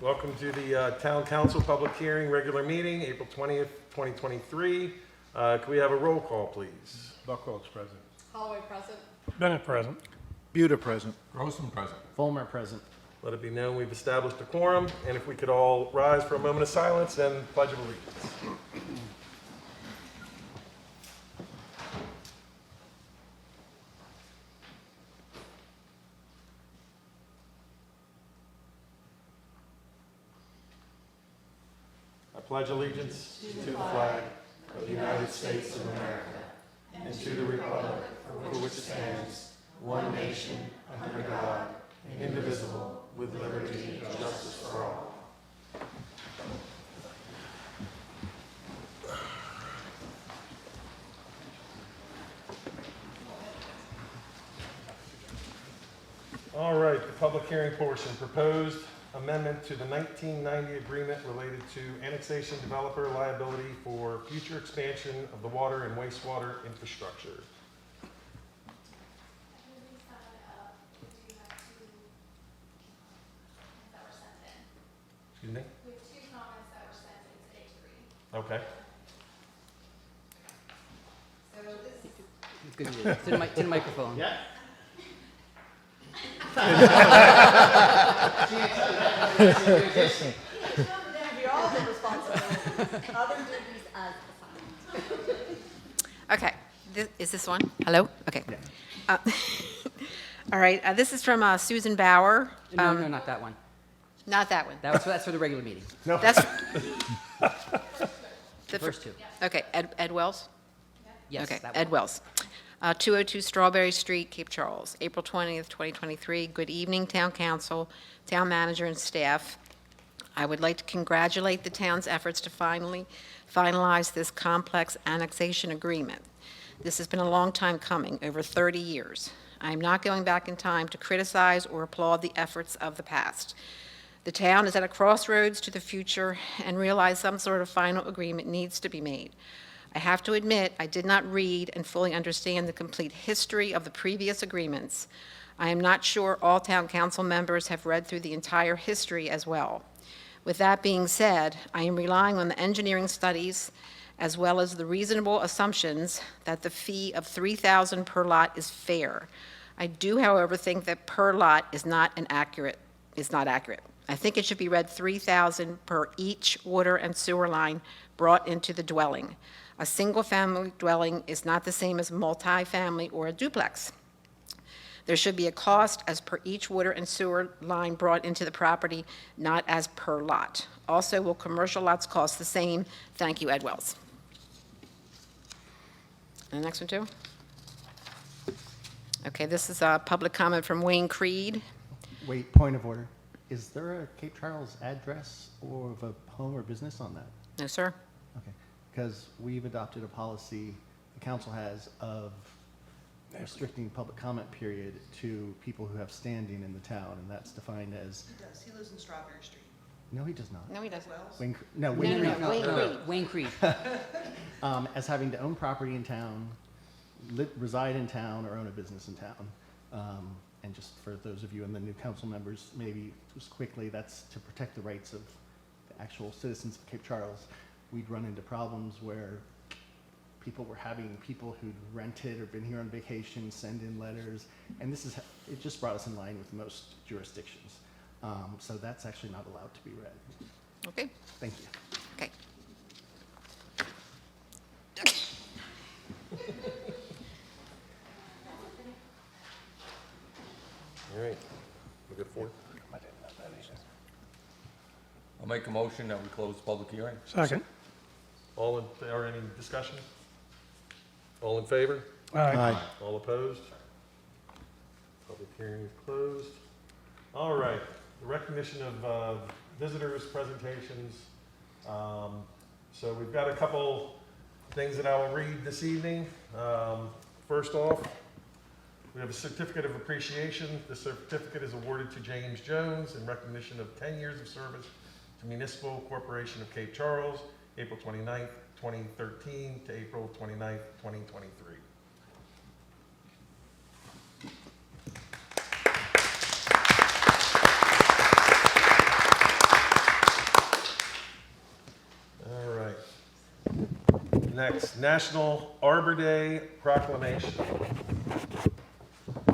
Welcome to the Town Council Public Hearing, regular meeting, April 20th, 2023. Can we have a roll call, please? Buckles present. Holloway present. Bennett present. Buda present. Grossman present. Fulmer present. Let it be known we've established a quorum, and if we could all rise for a moment of silence and pledge of allegiance. I pledge allegiance to the flag of the United States of America and to the republic for which it stands, one nation, under God, indivisible, with liberty and justice for all. All right, the public hearing portion. Proposed amendment to the 1990 agreement related to annexation developer liability for future expansion of the water and wastewater infrastructure. Excuse me? We have two comments that were sent in today to read. Okay. So this, It's good to you. It's in the microphone. Yeah. We all have responsibilities, other duties as assigned. Okay, is this one? Hello? Okay. All right, this is from Susan Bauer. No, not that one. Not that one. That's for the regular meeting. That's The first two. Okay, Ed Wells? Yes, Okay, that Ed one. Wells. 202 Strawberry Street, Cape Charles, April 20th, 2023. Good evening, Town Council, Town Manager, and staff. I would like to congratulate the town's efforts to finally finalize this complex annexation agreement. This has been a long time coming, over 30 years. I am not going back in time to criticize or applaud the efforts of the past. The town is at a crossroads to the future and realize some sort of final agreement needs to be made. I have to admit, I did not read and fully understand the complete history of the previous agreements. I am not sure all town council members have read through the entire history as well. With that being said, I am relying on the engineering studies as well as the reasonable assumptions that the fee of $3,000 per lot is fair. I do, however, think that per lot is not accurate. I think it should be read $3,000 per each water and sewer line brought into the dwelling. A single-family dwelling is not the same as multi-family or a duplex. There should be a cost as per each water and sewer line brought into the property, not as per lot. Also, will commercial lots cost the same? Thank you, Ed Wells. And the next one, too? Okay, this is a public comment from Wayne Creed. Wait, point of order. Is there a Cape Charles address or of a home or business on that? No, sir? Okay, because we've adopted a policy, the council has, of restricting public comment period to people who have standing in the town, and that's defined as, He does, he lives in Strawberry Street. no, he does not. No, he doesn't. Wayne, no, No, Wayne no, Creed. no, Wayne Creed. Wayne Creed. As having to own property in town, reside in town, or own a business in town. And just for those of you and the new council members, maybe just quickly, that's to protect the rights of the actual citizens of Cape Charles. We'd run into problems where people were having people who'd rented or been here on vacation send in letters, and it just brought us in line with most jurisdictions. So that's actually not allowed to be read. Okay, Thank you. okay. All right. We good for it? I'll make a motion that we close the public hearing. Second. Or any discussion? All in favor? Aye. All opposed? Public hearing is closed. All right, the recognition of visitors' presentations. So we've got a couple things that I will read this evening. First off, we have a certificate of appreciation. The certificate is awarded to James Jones in recognition of 10 years of service to Municipal Corporation of Cape Charles, April 29th, 2013 to April 29th, 2023. Next, National Arbor Day Proclamation.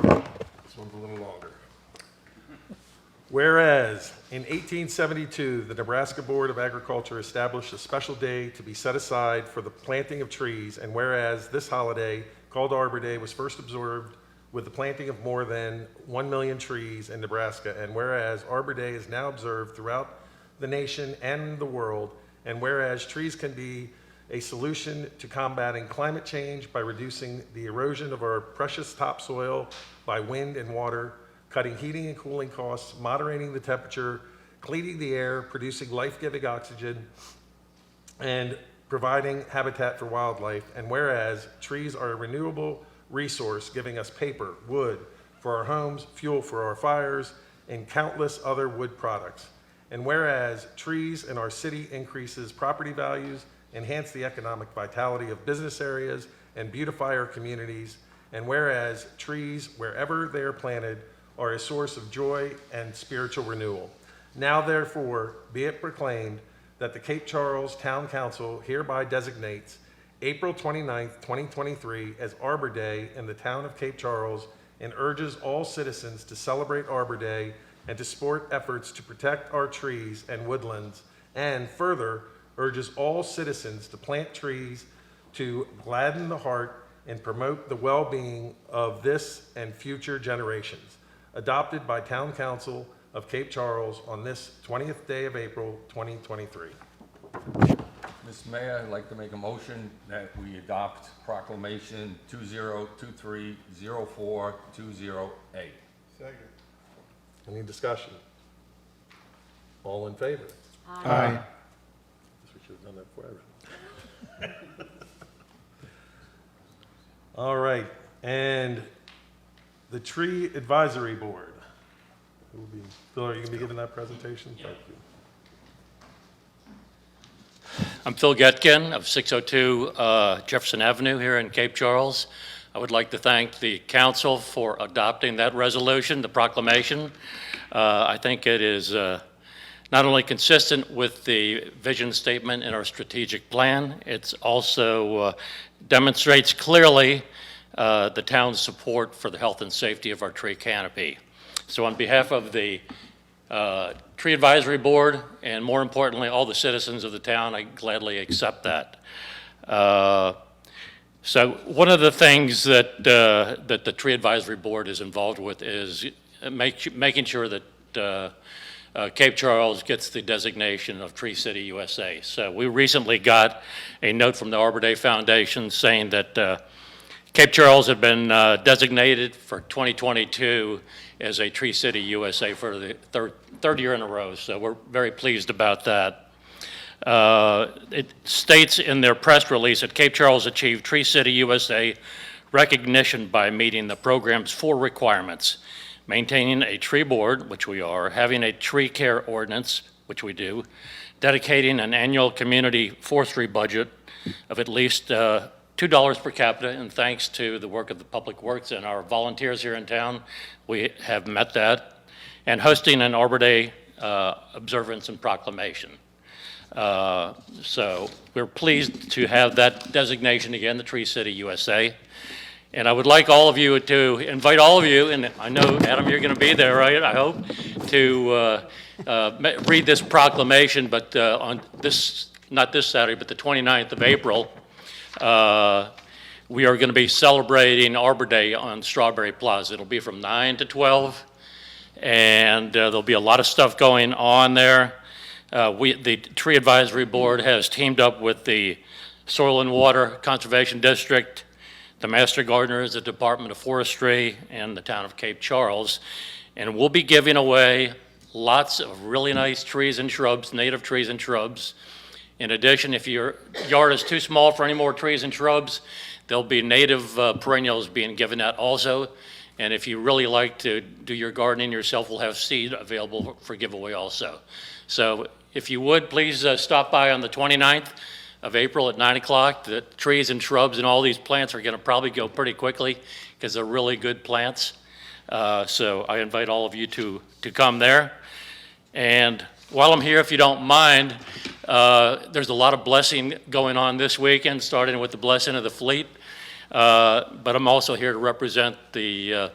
This one's a little longer. Whereas in 1872, the Nebraska Board of Agriculture established a special day to be set aside for the planting of trees, and whereas this holiday, called Arbor Day, was first observed with the planting of more than 1 million trees in Nebraska, and whereas Arbor Day is now observed throughout the nation and the world, and whereas trees can be a solution to combating climate change by reducing the erosion of our precious topsoil by wind and water, cutting heating and cooling costs, moderating the temperature, cleaning the air, producing life-giving oxygen, and providing habitat for wildlife. And whereas trees are a renewable resource, giving us paper, wood for our homes, fuel for our fires, and countless other wood products. And whereas trees in our city increases property values, enhance the economic vitality of business areas, and beautify our communities. And whereas trees, wherever they are planted, are a source of joy and spiritual renewal. Now therefore, be it proclaimed that the Cape Charles Town Council hereby designates April 29th, 2023 as Arbor Day in the town of Cape Charles, and urges all citizens to celebrate Arbor Day and to support efforts to protect our trees and woodlands, and further urges all citizens to plant trees to gladden the heart and promote the well-being of this and future generations. Adopted by Town Council of Cape Charles on this 20th day of April, 2023. Mr. Mayor, I'd like to make a motion that we adopt Proclamation 2023-04-208. Second. Any discussion? All in favor? Aye. Guess we should have done that before everything. All right, and the Tree Advisory Board. Who will be, Phil, are you going to be giving that presentation? Thank you. I'm Phil Getkin of 602 Jefferson Avenue here in Cape Charles. I would like to thank the council for adopting that resolution, the proclamation. I think it is not only consistent with the vision statement in our strategic plan, it's also demonstrates clearly the town's support for the health and safety of our tree canopy. So on behalf of the Tree Advisory Board, and more importantly, all the citizens of the town, I gladly accept that. So one of the things that that the Tree Advisory Board is involved with is making sure that Cape Charles gets the designation of Tree City USA. So we recently got a note from the Arbor Day Foundation saying that Cape Charles had been designated for 2022 as a Tree City USA for the third year in a row. So we're very pleased about that. It states in their press release that Cape Charles achieved Tree City USA recognition by meeting the program's 4 requirements: maintaining a tree board, which we are, having a tree care ordinance, which we do, dedicating an annual community forestry budget of at least $2 per capita, and thanks to the work of the Public Works and our volunteers here in town, we have met that, and hosting an Arbor Day observance and proclamation. So we're pleased to have that designation again, the Tree City USA. And I would like all of you to invite all of you, and I know, Adam, you're going to be there, right, I hope, to read this proclamation, but on this, not this Saturday, but the 29th of April, we are going to be celebrating Arbor Day on Strawberry Plaza. It'll be from 9 to 12, and there'll be a lot of stuff going on there. The Tree Advisory Board has teamed up with the Soil and Water Conservation District, the Master Gardeners, the Department of Forestry, and the town of Cape Charles, and we'll be giving away lots of really nice trees and shrubs, native trees and shrubs. In addition, if your yard is too small for any more trees and shrubs, there'll be native perennials being given out also. And if you really like to do your gardening yourself, we'll have seed available for giveaway also. So if you would, please stop by on the 29th of April at 9 o'clock. The trees and shrubs and all these plants are going to probably go pretty quickly because they're really good plants. So I invite all of you to come there. And while I'm here, if you don't mind, There's a lot of blessing going on this weekend, starting with the blessing of the fleet. But I'm also here to represent the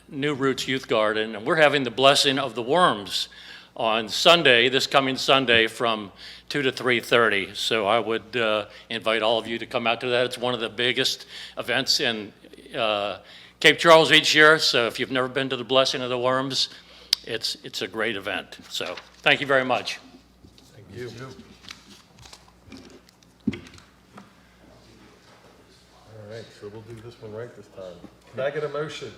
New Roots Youth Garden, and we're having the blessing of the worms on Sunday, this coming Sunday, from 2 to 3:30. So I would invite all of you to come out to that. It's one of the biggest events in Cape Charles each year. So if you've never been to the blessing of the worms, it's a great event. So thank you very much. Thank you. All right, so we'll do this one right this time. Can I get a motion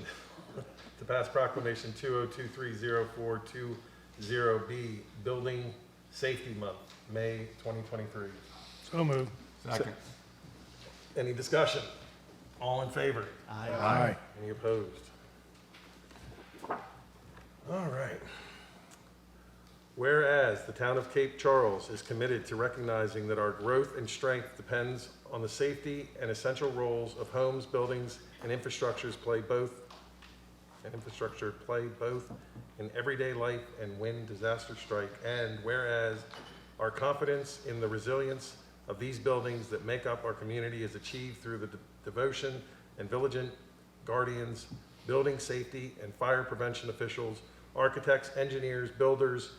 to pass proclamation 2023042-0B, Building Safety Month, May 2023? So moved. Second. Any discussion? All in favor? Aye. Any opposed? All right. Whereas the town of Cape Charles is committed to recognizing that our growth and strength depends on the safety and essential roles of homes, buildings, and infrastructure play both in everyday life and when disasters strike. And whereas our confidence in the resilience of these buildings that make up our community is achieved through the devotion and vigilant guardians, building safety and fire prevention officials, architects, engineers, builders,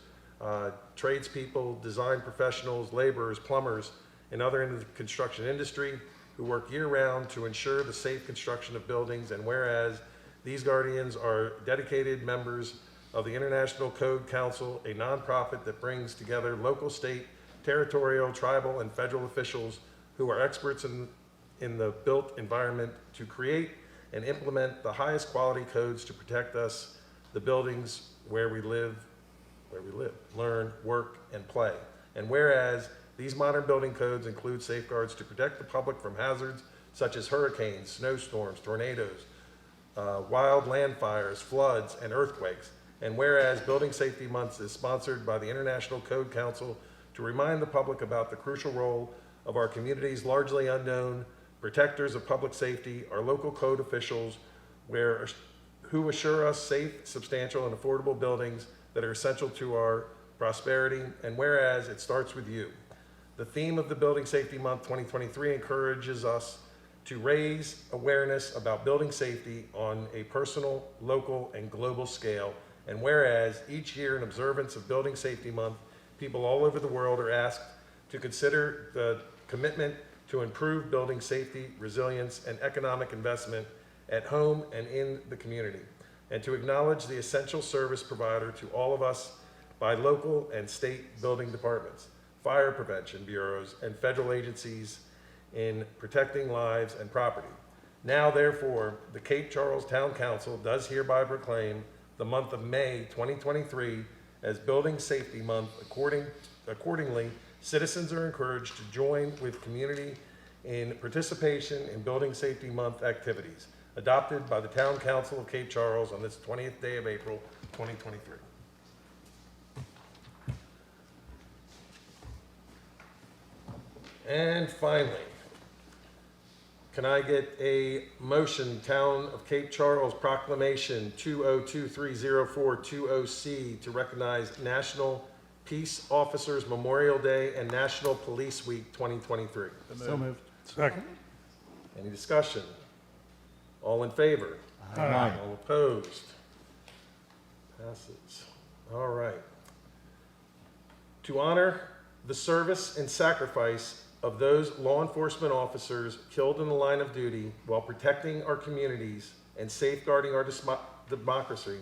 tradespeople, design professionals, laborers, plumbers, and other in the construction industry who work year-round to ensure the safe construction of buildings. And whereas these guardians are dedicated members of the International Code Council, a nonprofit that brings together local, state, territorial, tribal, and federal officials who are experts in the built environment to create and implement the highest quality codes to protect us, the buildings where we live, learn, work, and play. And whereas these modern building codes include safeguards to protect the public from hazards such as hurricanes, snowstorms, tornadoes, wild land fires, floods, and earthquakes. And whereas Building Safety Month is sponsored by the International Code Council to remind the public about the crucial role of our community's largely unknown protectors of public safety, our local code officials, who assure us safe, substantial, and affordable buildings that are essential to our prosperity. And whereas it starts with you. The theme of the Building Safety Month 2023 encourages us to raise awareness about building safety on a personal, local, and global scale. And whereas each year in observance of Building Safety Month, people all over the world are asked to consider the commitment to improve building safety, resilience, and economic investment at home and in the community, and to acknowledge the essential service provider to all of us by local and state building departments, fire prevention bureaus, and federal agencies in protecting lives and property. Now, therefore, the Cape Charles Town Council does hereby proclaim the month of May 2023 as Building Safety Month. Accordingly, citizens are encouraged to join with community in participation in Building Safety Month activities adopted by the Town Council of Cape Charles on this 20th day of April, 2023. And finally, can I get a motion, Town of Cape Charles Proclamation 2023042-0C, to recognize National Peace Officers Memorial Day and National Police Week 2023? So moved. Second. Any discussion? All in favor? Aye. All opposed? Passes. All right. To honor the service and sacrifice of those law enforcement officers killed in the line of duty while protecting our communities and safeguarding our democracy,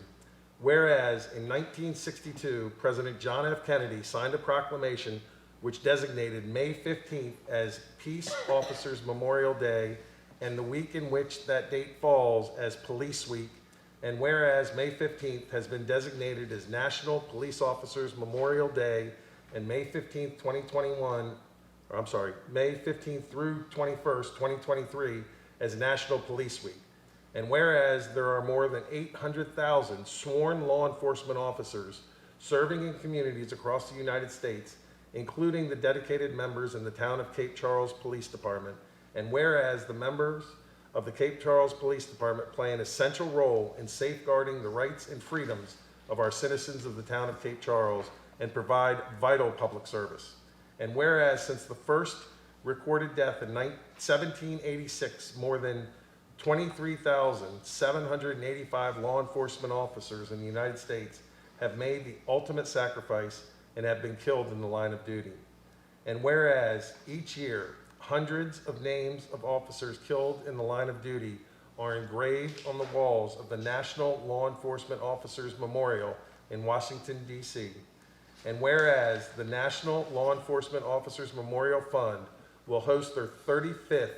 whereas in 1962, President John F. Kennedy signed a proclamation which designated May 15th as Peace Officers Memorial Day and the week in which that date falls as Police Week, and whereas May 15th has been designated as National Police Officers Memorial Day and May 15th, 2021, May 15th through 21st, 2023 as National Police Week. And whereas there are more than 800,000 sworn law enforcement officers serving in communities across the United States, including the dedicated members in the Town of Cape Charles Police Department, and whereas the members of the Cape Charles Police Department play an essential role in safeguarding the rights and freedoms of our citizens of the Town of Cape Charles and provide vital public service. And whereas since the first recorded death in 1786, more than 23,785 law enforcement officers in the United States have made the ultimate sacrifice and have been killed in the line of duty. And whereas each year, hundreds of names of officers killed in the line of duty are engraved on the walls of the National Law Enforcement Officers Memorial in Washington, D.C. And whereas the National Law Enforcement Officers Memorial Fund will host their 35th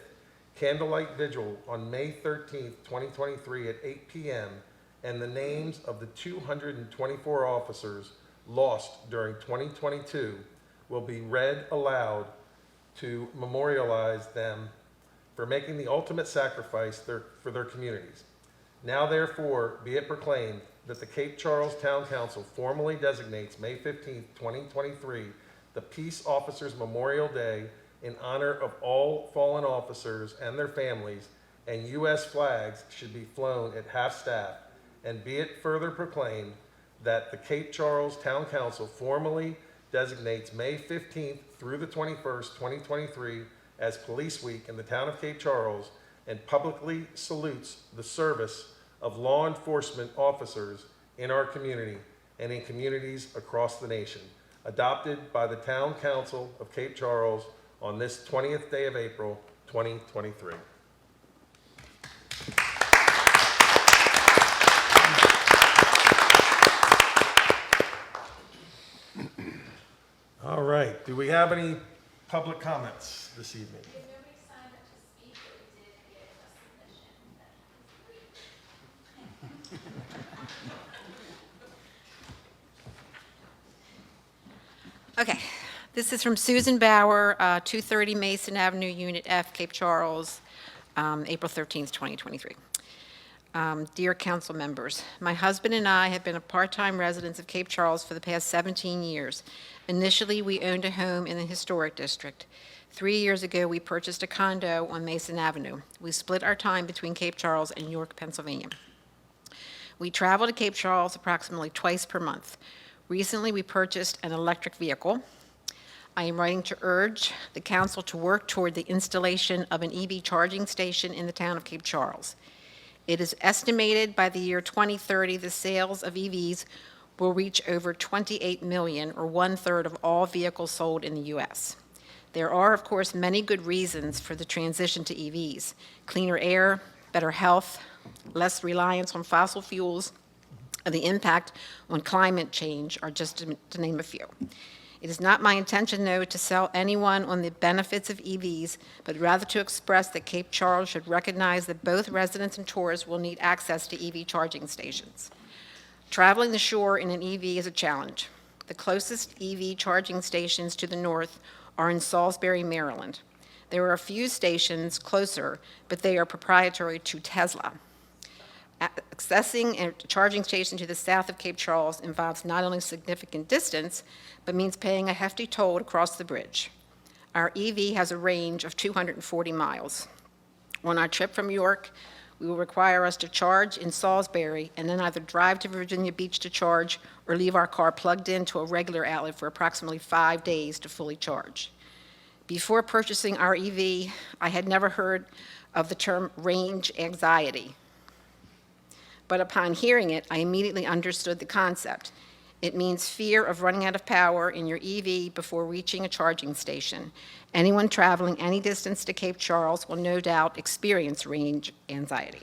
Candlelight Vigil on May 13th, 2023 at 8 p.m., and the names of the 224 officers lost during 2022 will be read aloud to memorialize them for making the ultimate sacrifice for their communities. Now therefore be it proclaimed that the Cape Charles Town Council formally designates May 15th, 2023 the Peace Officers Memorial Day in honor of all fallen officers and their families, and U.S. flags should be flown at half-staff. And be it further proclaimed that the Cape Charles Town Council formally designates May 15th through the 21st, 2023 as Police Week in the town of Cape Charles, and publicly salutes the service of law enforcement officers in our community and in communities across the nation, adopted by the Town Council of Cape Charles on this 20th day of April, 2023. All right, do we have any public comments this evening? If nobody signed up to speak, but we did get a submission that is Okay, this is from Susan Bauer, 230 Mason Avenue, Unit F, Cape Charles, April 13th, 2023. Dear council members, my husband and I have been a part-time residents of Cape Charles for the past 17 years. Initially, we owned a home in the historic district. 3 years ago, we purchased a condo on Mason Avenue. We split our time between Cape Charles and York, Pennsylvania. We travel to Cape Charles approximately twice per month. Recently, we purchased an electric vehicle. I am writing to urge the council to work toward the installation of an EV charging station in the town of Cape Charles. It is estimated by the year 2030, the sales of EVs will reach over 28 million, or 1/3 of all vehicles sold in the U.S. There are, of course, many good reasons for the transition to EVs: cleaner air, better health, less reliance on fossil fuels, and the impact on climate change are just to name a few. It is not my intention, though, to sell anyone on the benefits of EVs, but rather to express that Cape Charles should recognize that both residents and tourists will need access to EV charging stations. Traveling the shore in an EV is a challenge. The closest EV charging stations to the north are in Salisbury, Maryland. There are a few stations closer, but they are proprietary to Tesla. Accessing a charging station to the south of Cape Charles involves not only significant distance, but means paying a hefty toll to cross the bridge. Our EV has a range of 240 miles. On our trip from York, we will require us to charge in Salisbury and then either drive to Virginia Beach to charge or leave our car plugged into a regular outlet for approximately 5 days to fully charge. Before purchasing our EV, I had never heard of the term range anxiety. But upon hearing it, I immediately understood the concept. It means fear of running out of power in your EV before reaching a charging station. Anyone traveling any distance to Cape Charles will no doubt experience range anxiety.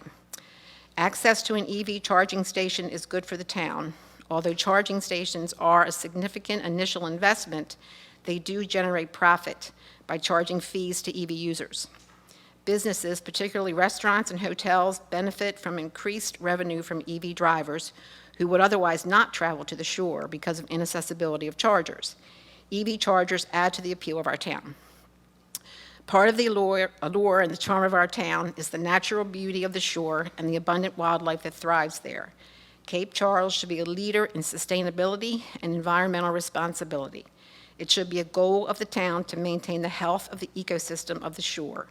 Access to an EV charging station is good for the town. Although charging stations are a significant initial investment, they do generate profit by charging fees to EV users. Businesses, particularly restaurants and hotels, benefit from increased revenue from EV drivers who would otherwise not travel to the shore because of inaccessibility of chargers. EV chargers add to the appeal of our town. Part of the allure and the charm of our town is the natural beauty of the shore and the abundant wildlife that thrives there. Cape Charles should be a leader in sustainability and environmental responsibility. It should be a goal of the town to maintain the health of the ecosystem of the shore.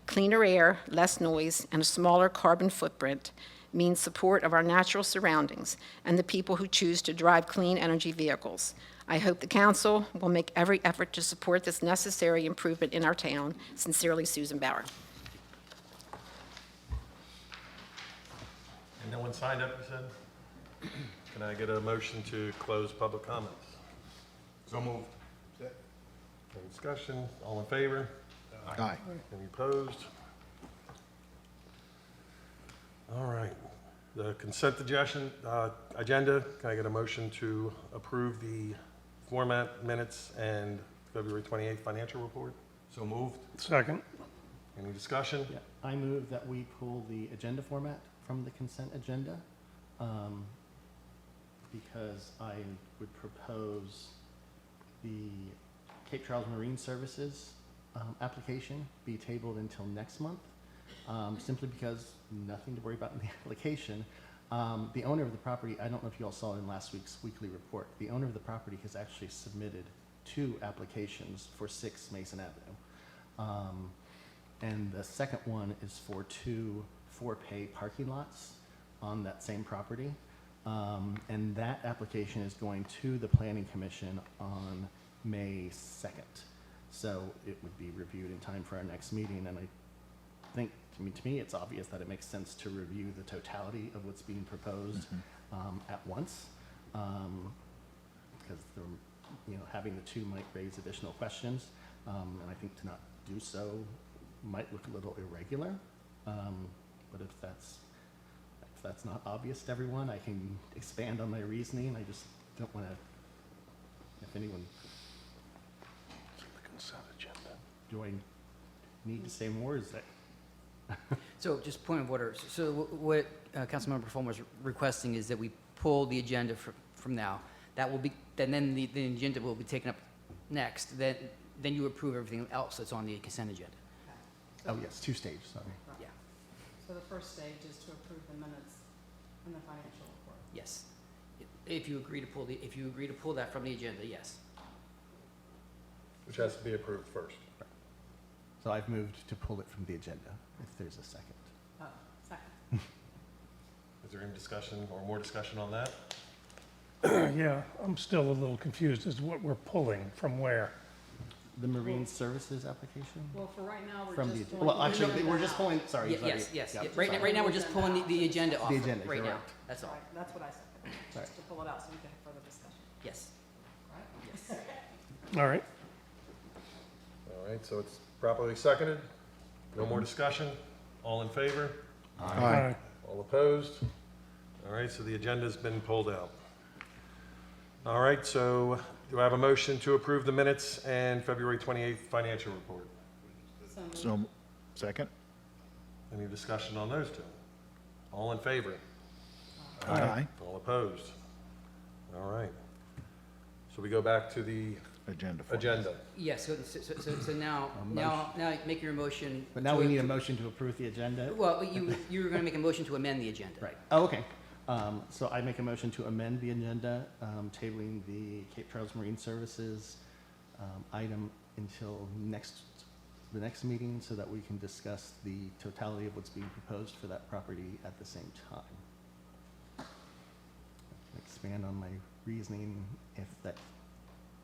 Cleaner air, less noise, and a smaller carbon footprint means support of our natural surroundings and the people who choose to drive clean energy vehicles. I hope the council will make every effort to support this necessary improvement in our town. Sincerely, Susan Bauer. And no one signed up, you said? Can I get a motion to close public comments? So moved. Any discussion? All in favor? Aye. Any opposed? All right. The consent agenda, can I get a motion to approve the format minutes and February 28th financial report? So moved. Second. Any discussion? Yeah, I move that we pull the agenda format from the consent agenda, because I would propose the Cape Charles Marine Services application be tabled until next month, simply because nothing to worry about in the application. The owner of the property, I don't know if you all saw in last week's weekly report, the owner of the property has actually submitted 2 applications for 6 Mason Avenue. And the second one is for 2 for-pay parking lots on that same property. And that application is going to the Planning Commission on May 2nd. So it would be reviewed in time for our next meeting, and I think, to me, it's obvious that it makes sense to review the totality of what's being proposed at once, because having the 2 might raise additional questions, and I think to not do so might look a little irregular. But if that's not obvious to everyone, I can expand on my reasoning. I just don't want to. If anyone, The consent agenda. do I need to say more? Is that? So just point of order. So what Councilmember Fulmer is requesting is that we pull the agenda from now. That will be, then the agenda will be taken up next. Then you approve everything else that's on the consent agenda. Oh yes, 2 stages. Sorry. Yeah. So the first stage is to approve the minutes and the financial report. Yes. If you agree to pull that from the agenda, yes. Which has to be approved first. So I've moved to pull it from the agenda. If there's a second. Oh, second. Is there any discussion or more discussion on that? Yeah, I'm still a little confused as to what we're pulling from where. The Marine Services application? Well, for right now, we're From the, just pulling. well, actually, the we're just agenda pulling, sorry. sorry. Yes. Yeah, Right sorry. now, we're just pulling the agenda off. The agenda, Right now. correct. That's out. all. Right, that's what I said, Sorry. just to pull it out so we can have further discussion, Yes. right? Yes. All right. All right, so it's properly seconded. No more discussion? All in favor? Aye. All opposed? All right, so the agenda's been pulled out. All right, so do I have a motion to approve the minutes and February 28th financial report? So moved. So, second? Any discussion on those 2? All in favor? Aye. All opposed? All right. So we go back to the Agenda. agenda. Yes, so now make your motion. But now to we need a appro- motion to approve the agenda. Well, you were going to make a motion to amend the agenda. Right. Oh, okay. So I make a motion to amend the agenda, tabling the Cape Charles Marine Services item until the next meeting so that we can discuss the totality of what's being proposed for that property at the same time. I can expand on my reasoning if that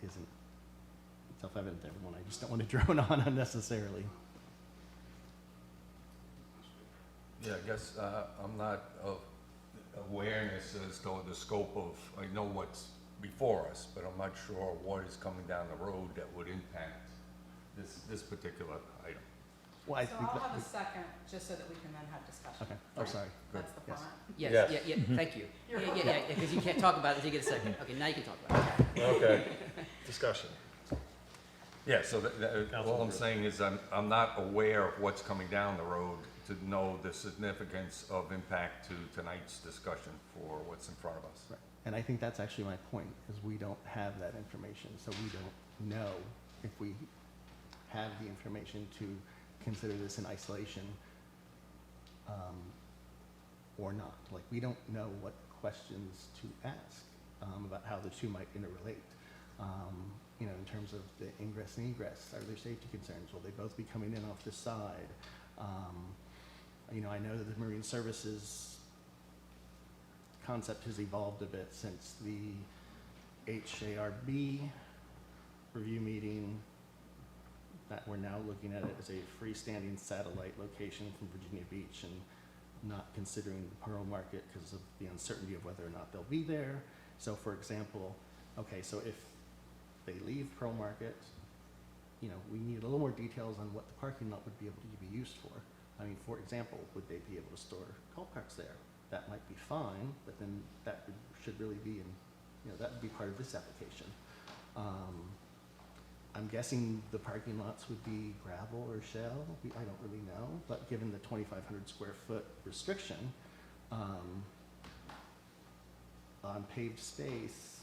isn't self-evident to everyone. I just don't want to drone on unnecessarily. Yeah, I guess I'm not of awareness as to the scope of, I know what's before us, but I'm not sure what is coming down the road that would impact this particular item. Well, I So think I'll that, have a second, just so that we can then have discussion. okay, oh, sorry. That's the Yes. format. Yes, Yes. yeah, thank you. You're Yeah, because you can't talk about it until you get a second. Okay, now you can talk about it. Okay. Discussion. Yeah, so all I'm Councilman. saying is I'm not aware of what's coming down the road to know the significance of impact to tonight's discussion for what's in front of us. Right. And I think that's actually my point, is we don't have that information, so we don't know if we have the information to consider this in isolation or not. Like, we don't know what questions to ask about how the 2 might interrelate. In terms of the ingress and egress, are there safety concerns? Will they both be coming in off the side? I know that the Marine Services concept has evolved a bit since the HARB review meeting, that we're now looking at it as a freestanding satellite location from Virginia Beach and not considering the Pearl Market because of the uncertainty of whether or not they'll be there. So for example, okay, so if they leave Pearl Market, you know, we need a little more details on what the parking lot would be able to be used for. I mean, for example, would they be able to store golf carts there? That might be fine, but then that should really be in, you know, that would be part of this application. I'm guessing the parking lots would be gravel or shell. I don't really know, but given the 2,500 square foot restriction on paved space,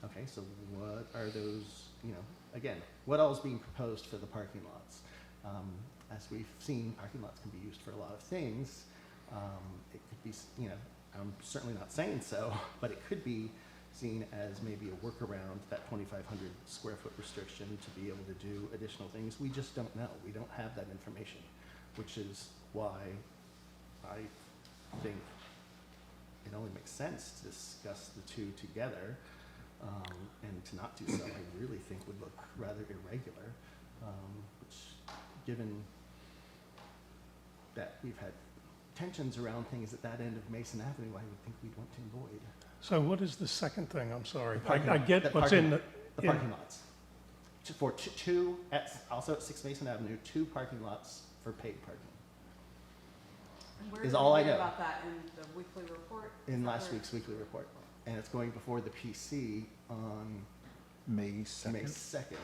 okay, so what are those, you know, again, what all is being proposed for the parking lots? As we've seen, parking lots can be used for a lot of things. It could be, you know, I'm certainly not saying so, but it could be seen as maybe a workaround, that 2,500 square foot restriction to be able to do additional things. We just don't know. We don't have that information, which is why I think it only makes sense to discuss the two together, and to not do so, I really think would look rather irregular, which, given that we've had tensions around things at that end of Mason Avenue, I would think we'd want to avoid. So what is the second thing? I'm sorry. Parking I lot. get what's in the, The parking lots. For two, also at 6 Mason Avenue, 2 parking lots for paid parking. Where Is did all we I read know. about that in the weekly report? In Is that last where- week's weekly report. And it's going before the PC on May May 2nd. 2nd.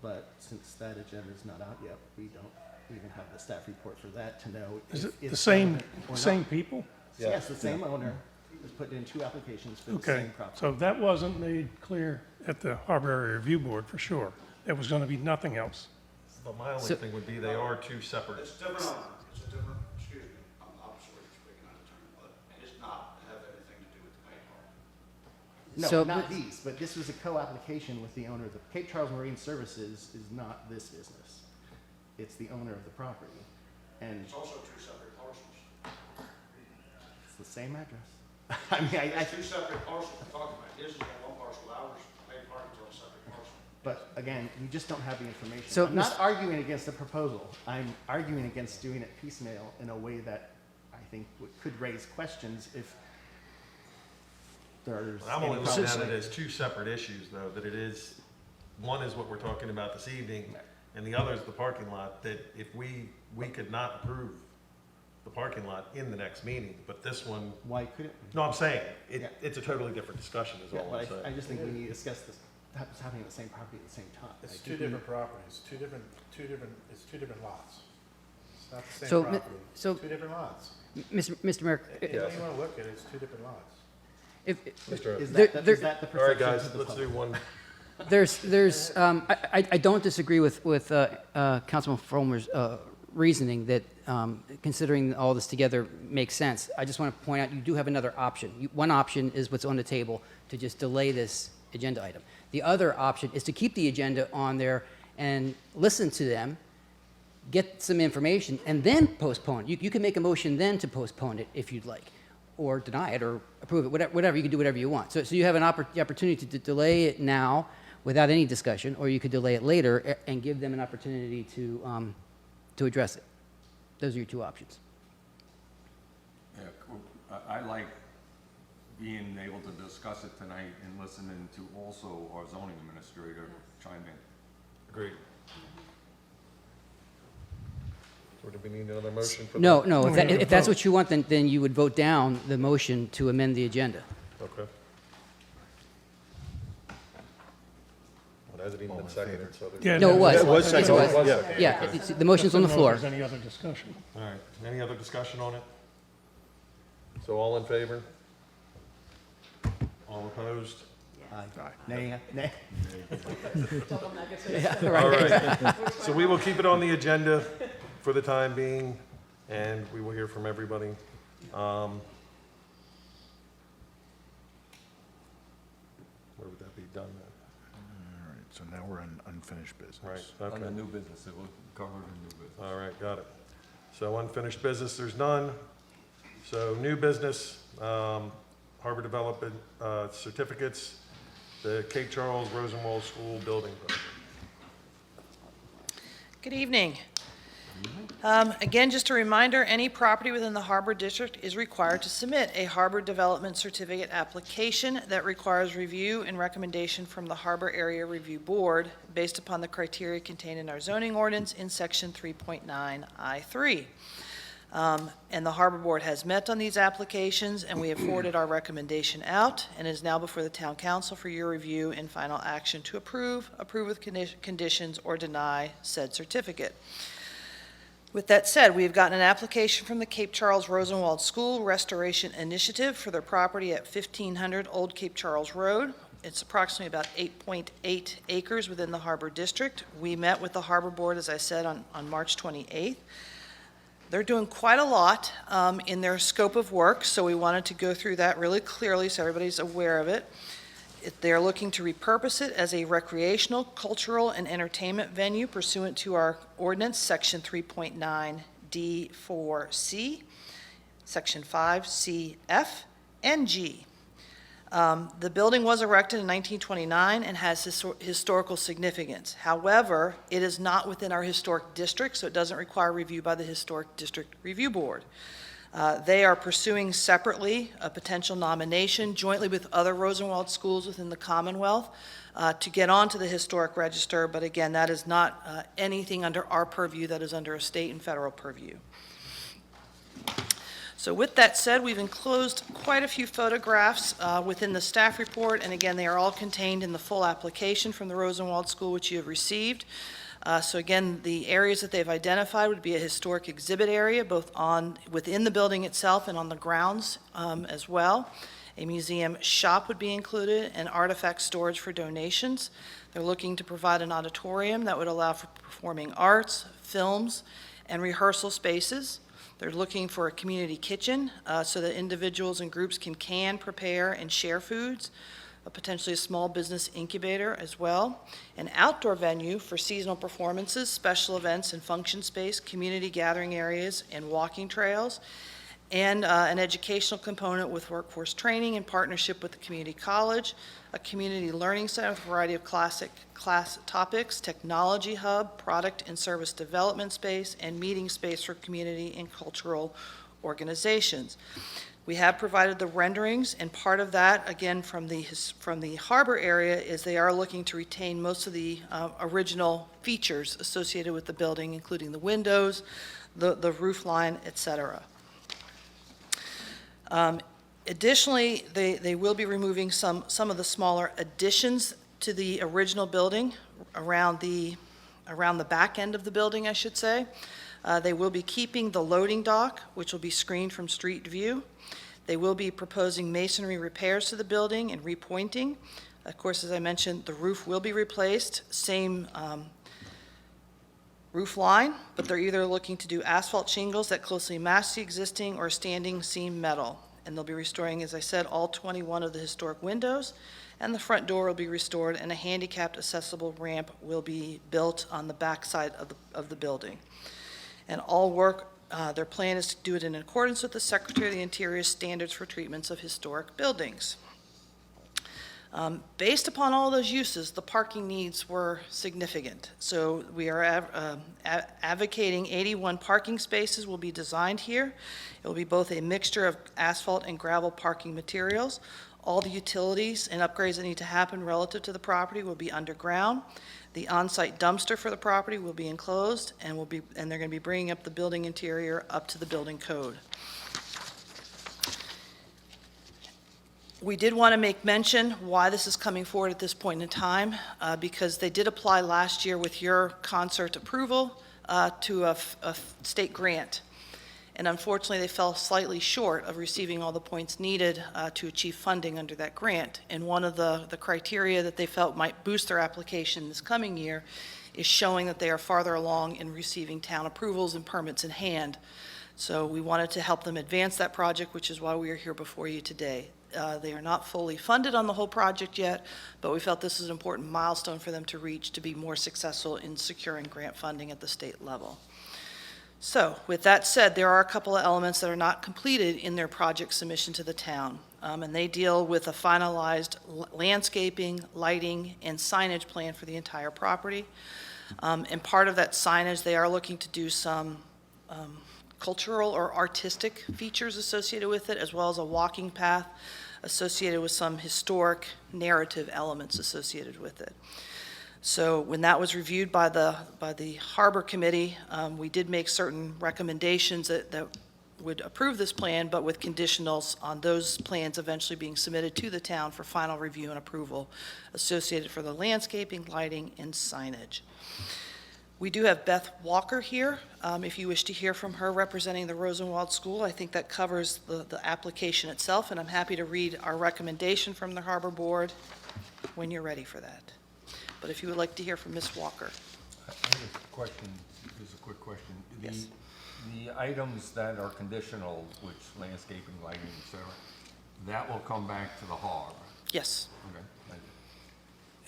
But since that agenda is not out yet, we don't even have the staff report for that to know is if it the it's same, relevant or not. same people? Yes, the same owner has put in 2 applications for the Okay, same property. so that wasn't made clear at the Harbor Area Review Board for sure. There was gonna be nothing else. But my only So- thing would be they are 2 separate. It's different owner, it's a different, excuse me, I'm sorry for speaking out of turn, but it's not have anything to do with the main part. No, So- not these, but this was a co-application with the owner. The Cape Charles Marine Services is not this business. It's the owner of the property. And It's also 2 separate parcels. it's the same address. I mean, I It's 2 separate parcels we're talking about. His is on one parcel, ours, main parking's on a separate parcel. but again, you just don't have the information. So, I'm not Mr. arguing against the proposal. I'm arguing against doing it piecemeal in a way that I think could raise questions if there's. I'm only any looking at conflict. it as 2 separate issues, though, that it is, one is what we're talking about this evening, and the other is the parking lot, that if we could not approve the parking lot in the next meeting, but this one, Why couldn't we? no, I'm saying, Yeah. it's a totally different discussion is Yeah, all but I'm I saying. just think we need to discuss this, happening at the same property at the same time. It's I 2 think we- different properties, it's 2 different lots. It's not the same So, property. so- 2 different lots. Mr. Mayor, Any way you want to look at it, it's 2 different lots. if, Mr. Is There- that, there- is that the All right, perception guys, to the let's do public? one. I don't disagree with Councilman Fulmer's reasoning that considering all this together makes sense. I just want to point out, you do have another option. One option is what's on the table, to just delay this agenda item. The other option is to keep the agenda on there and listen to them, get some information, and then postpone. You can make a motion then to postpone it if you'd like, or deny it, or approve it, whatever. You can do whatever you want. So you have the opportunity to delay it now without any discussion, or you could delay it later and give them an opportunity to address it. Those are your 2 options. Yeah, cool. I like being able to discuss it tonight and listening to also our zoning administrator chime in. Agreed. Or do we need another motion for that? No, we need to if that's vote. what you want, then you would vote down the motion to amend the agenda. Okay. Well, it hasn't even been seconded, so there's. Yeah, No, it was. It was Yes, it seconded, was. yeah. Yeah, the motion's on the Didn't know floor. if there's any other discussion. All right, any other discussion on it? So all in favor? All opposed? Aye. Nay, nay. Double negative. Yeah, All right. right, so we will keep it on the agenda for the time being, and we will hear from everybody. Where would that be done All right, so now we're on unfinished business. then? Right, On the okay. new business, it will cover the new business. All right, got it. So unfinished business, there's none. So new business, harbor development certificates, the Cape Charles Rosenwald School building project. Good evening. Again, just a reminder, any property within the Harbor District is required to submit a Harbor Development Certificate application that requires review and recommendation from the Harbor Area Review Board based upon the criteria contained in our zoning ordinance in Section 3.9I3. And the Harbor Board has met on these applications, and we have forwarded our recommendation out, and is now before the Town Council for your review and final action to approve with conditions, or deny said certificate. With that said, we have gotten an application from the Cape Charles Rosenwald School Restoration Initiative for their property at 1500 Old Cape Charles Road. It's approximately about 8.8 acres within the Harbor District. We met with the Harbor Board, as I said, on March 28th. They're doing quite a lot in their scope of work, so we wanted to go through that really clearly so everybody's aware of it. They're looking to repurpose it as a recreational, cultural, and entertainment venue pursuant to our ordinance, Section 3.9D4C, Section 5CF, and G. The building was erected in 1929 and has historical significance. However, it is not within our historic district, so it doesn't require review by the Historic District Review Board. They are pursuing separately a potential nomination jointly with other Rosenwald schools within the Commonwealth to get onto the historic register, but again, that is not anything under our purview, that is under a state and federal purview. So with that said, we've enclosed quite a few photographs within the staff report, and again, they are all contained in the full application from the Rosenwald School, which you have received. So again, the areas that they've identified would be a historic exhibit area, both within the building itself and on the grounds as well. A museum shop would be included, and artifact storage for donations. They're looking to provide an auditorium that would allow for performing arts, films, and rehearsal spaces. They're looking for a community kitchen so that individuals and groups can prepare, and share foods. Potentially a small business incubator as well, an outdoor venue for seasonal performances, special events and function space, community gathering areas, and walking trails, and an educational component with workforce training in partnership with the community college, a community learning center with a variety of class topics, technology hub, product and service development space, and meeting space for community and cultural organizations. We have provided the renderings, and part of that, again, from the harbor area, is they are looking to retain most of the original features associated with the building, including the windows, the roof line, et cetera. Additionally, they will be removing some of the smaller additions to the original building around the back end of the building, I should say. They will be keeping the loading dock, which will be screened from street view. They will be proposing masonry repairs to the building and repointing. Of course, as I mentioned, the roof will be replaced, same roof line, but they're either looking to do asphalt shingles that closely match the existing or standing seam metal. And they'll be restoring, as I said, all 21 of the historic windows, and the front door will be restored, and a handicapped accessible ramp will be built on the back side of the building. And all work, their plan is to do it in accordance with the Secretary of the Interior's standards for treatments of historic buildings. Based upon all those uses, the parking needs were significant. So we are advocating 81 parking spaces will be designed here. It will be both a mixture of asphalt and gravel parking materials. All the utilities and upgrades that need to happen relative to the property will be underground. The on-site dumpster for the property will be enclosed, and they're going to be bringing up the building interior up to the building code. We did want to make mention why this is coming forward at this point in time, because they did apply last year with your concert approval to a state grant. And unfortunately, they fell slightly short of receiving all the points needed to achieve funding under that grant. And one of the criteria that they felt might boost their application this coming year is showing that they are farther along in receiving town approvals and permits in hand. So we wanted to help them advance that project, which is why we are here before you today. They are not fully funded on the whole project yet, but we felt this is an important milestone for them to reach to be more successful in securing grant funding at the state level. So, with that said, there are a couple of elements that are not completed in their project submission to the town, and they deal with a finalized landscaping, lighting, and signage plan for the entire property. And part of that signage, they are looking to do some cultural or artistic features associated with it, as well as a walking path associated with some historic narrative elements associated with it. So when that was reviewed by the Harbor Committee, we did make certain recommendations that would approve this plan, but with conditionals on those plans eventually being submitted to the town for final review and approval associated for the landscaping, lighting, and signage. We do have Beth Walker here. If you wish to hear from her representing the Rosenwald School, I think that covers the application itself, and I'm happy to read our recommendation from the Harbor Board when you're ready for that. But if you would like to hear from Ms. Walker. I have a question, just a quick question. Yes. The items that are conditional, which landscaping, lighting, et cetera, that will come back to the harbor? Yes. Okay, thank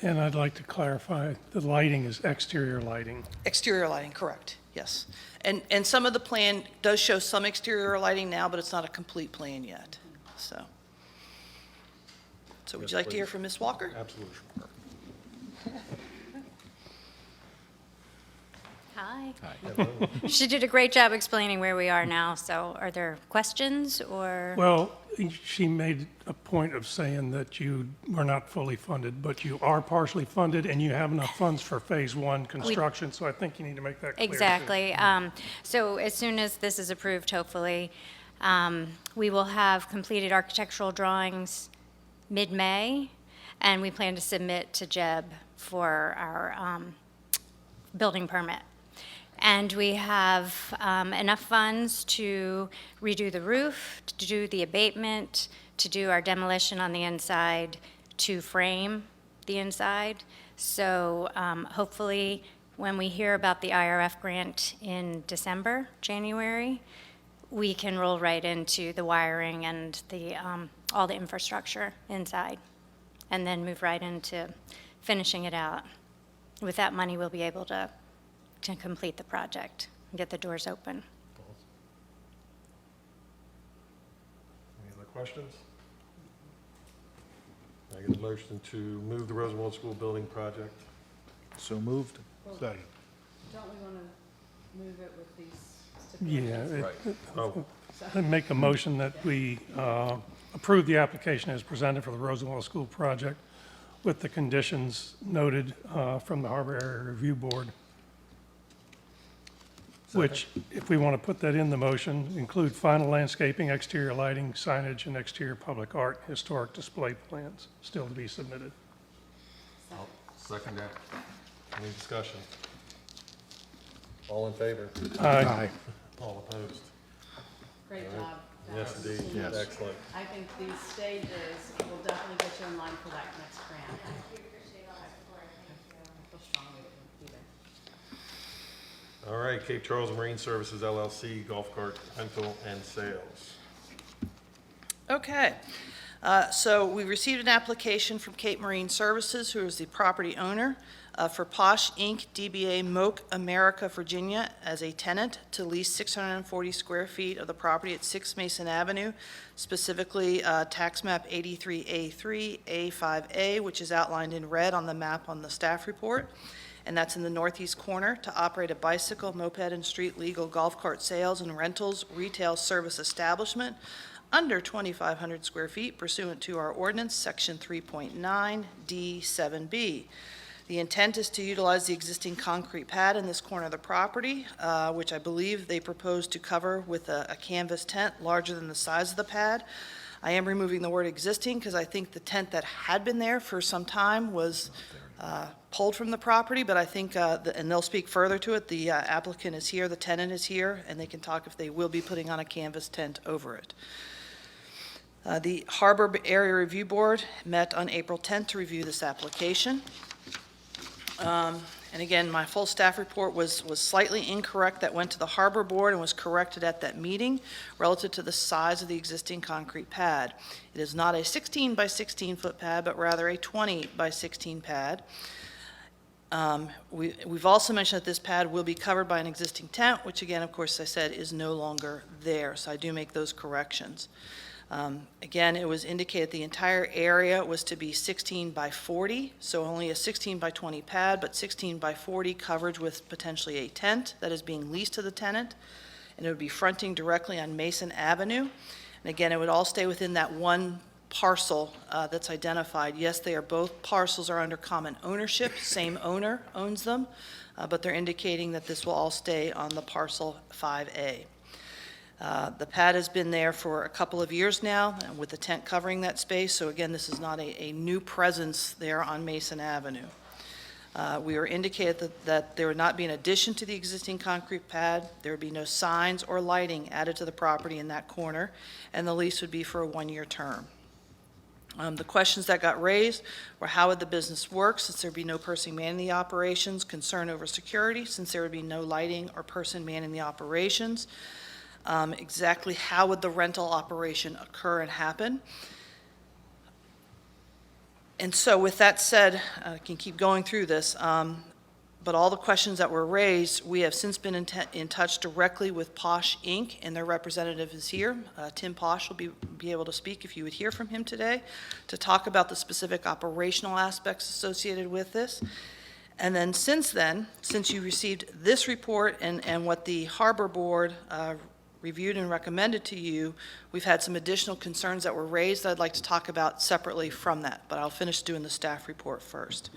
you. And I'd like to clarify, the lighting is exterior lighting. Exterior lighting, correct, yes. And some of the plan does show some exterior lighting now, but it's not a complete plan yet, so. So would you like to hear from Ms. Walker? Absolutely. Hi. Hello. She did a great job explaining where we are now, so are there questions or? Well, she made a point of saying that you were not fully funded, but you are partially funded and you have enough funds for phase one construction, so I think you need to make that clear. too. Exactly. So as soon as this is approved, hopefully, we will have completed architectural drawings mid-May, and we plan to submit to JEB for our building permit. And we have enough funds to redo the roof, to do the abatement, to do our demolition on the inside, to frame the inside. So hopefully, when we hear about the IRF grant in December, January, we can roll right into the wiring and the all the infrastructure inside, and then move right into finishing it out. With that money, we'll be able to complete the project and get the doors open. Any other questions? I get a motion to move the Rosenwald School building project. So moved. Second. Don't we want to move it with these Yeah, stipulations? Oh, I'd make a motion that we approve the application as presented for the Rosenwald School project with the conditions noted from the Harbor Area Review Board, which, if we want to put that in the motion, include final landscaping, exterior lighting, signage, and exterior public art, historic display plans still to be submitted. I'll second that. any discussion? All in favor? Aye. All opposed? Great All right. job. Yes, Dallas. indeed. Yes. Excellent. I think these stages will definitely get you in line for that next grant. We appreciate all that support, thank you. I feel strongly either. All right, Cape Charles Marine Services LLC, golf cart rental and sales. Okay. So we received an application from Cape Marine Services, who is the property owner, for Posh Inc., DBA Moke America, Virginia, as a tenant to lease 640 square feet of the property at 6 Mason Avenue, specifically tax map 83A3, A5A, which is outlined in red on the map on the staff report. And that's in the northeast corner, to operate a bicycle, moped, and street legal golf cart sales and rentals retail service establishment under 2,500 square feet pursuant to our ordinance, section 3.9 D7B. The intent is to utilize the existing concrete pad in this corner of the property, which I believe they propose to cover with a canvas tent larger than the size of the pad. I am removing the word existing because I think the tent that had been there for some time was pulled from the property, but I think, and they'll speak further to it, the applicant is here, the tenant is here, and they can talk if they will be putting on a canvas tent over it. The Harbor Area Review Board met on April 10th to review this application. And again, my full staff report was slightly incorrect. That went to the Harbor Board and was corrected at that meeting relative to the size of the existing concrete pad. It is not a 16 by 16 foot pad, but rather a 20 by 16 pad. We've also mentioned that this pad will be covered by an existing tent, which again, of course, I said, is no longer there, so I do make those corrections. Again, it was indicated the entire area was to be 16 by 40, so only a 16 by 20 pad, but 16 by 40 coverage with potentially a tent that is being leased to the tenant, and it would be fronting directly on Mason Avenue. And again, it would all stay within that one parcel that's identified. Yes, they are both parcels are under common ownership, same owner owns them, but they're indicating that this will all stay on the parcel 5A. The pad has been there for a couple of years now, with the tent covering that space, so again, this is not a new presence there on Mason Avenue. We were indicated that there would not be an addition to the existing concrete pad, there would be no signs or lighting added to the property in that corner, and the lease would be for a one-year term. The questions that got raised were how would the business work since there would be no person manning the operations, concern over security since there would be no lighting or person manning the operations, exactly how would the rental operation occur and happen. And so with that said, I can keep going through this, but all the questions that were raised, we have since been in touch directly with Posh Inc., and their representative is here. Tim Posh will be able to speak if you would hear from him today to talk about the specific operational aspects associated with this. And then since you received this report and what the Harbor Board reviewed and recommended to you, we've had some additional concerns that were raised that I'd like to talk about separately from that, but I'll finish doing the staff report first.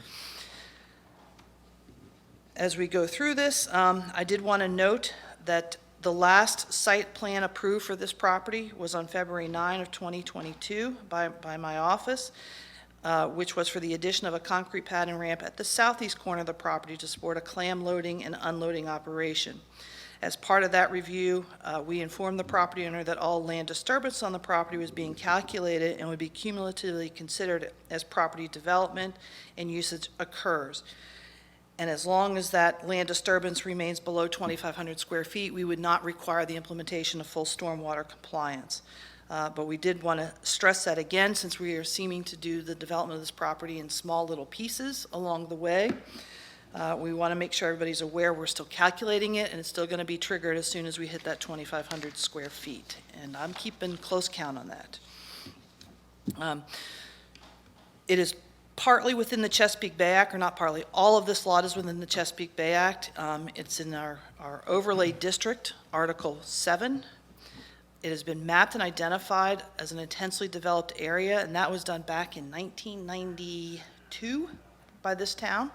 As we go through this, I did want to note that the last site plan approved for this property was on February 9 of 2022 by my office, which was for the addition of a concrete pad and ramp at the southeast corner of the property to support a clam loading and unloading operation. As part of that review, we informed the property owner that all land disturbance on the property was being calculated and would be cumulatively considered as property development and usage occurs. And as long as that land disturbance remains below 2,500 square feet, we would not require the implementation of full stormwater compliance. But we did want to stress that again, since we are seeming to do the development of this property in small little pieces along the way. We want to make sure everybody's aware we're still calculating it, and it's still going to be triggered as soon as we hit that 2,500 square feet. And I'm keeping close count on that. It is partly within the Chesapeake Bay Act, or not partly, all of this lot is within the Chesapeake Bay Act. It's in our overlay district, Article 7. It has been mapped and identified as an intensely developed area, and that was done back in 1992 by this town.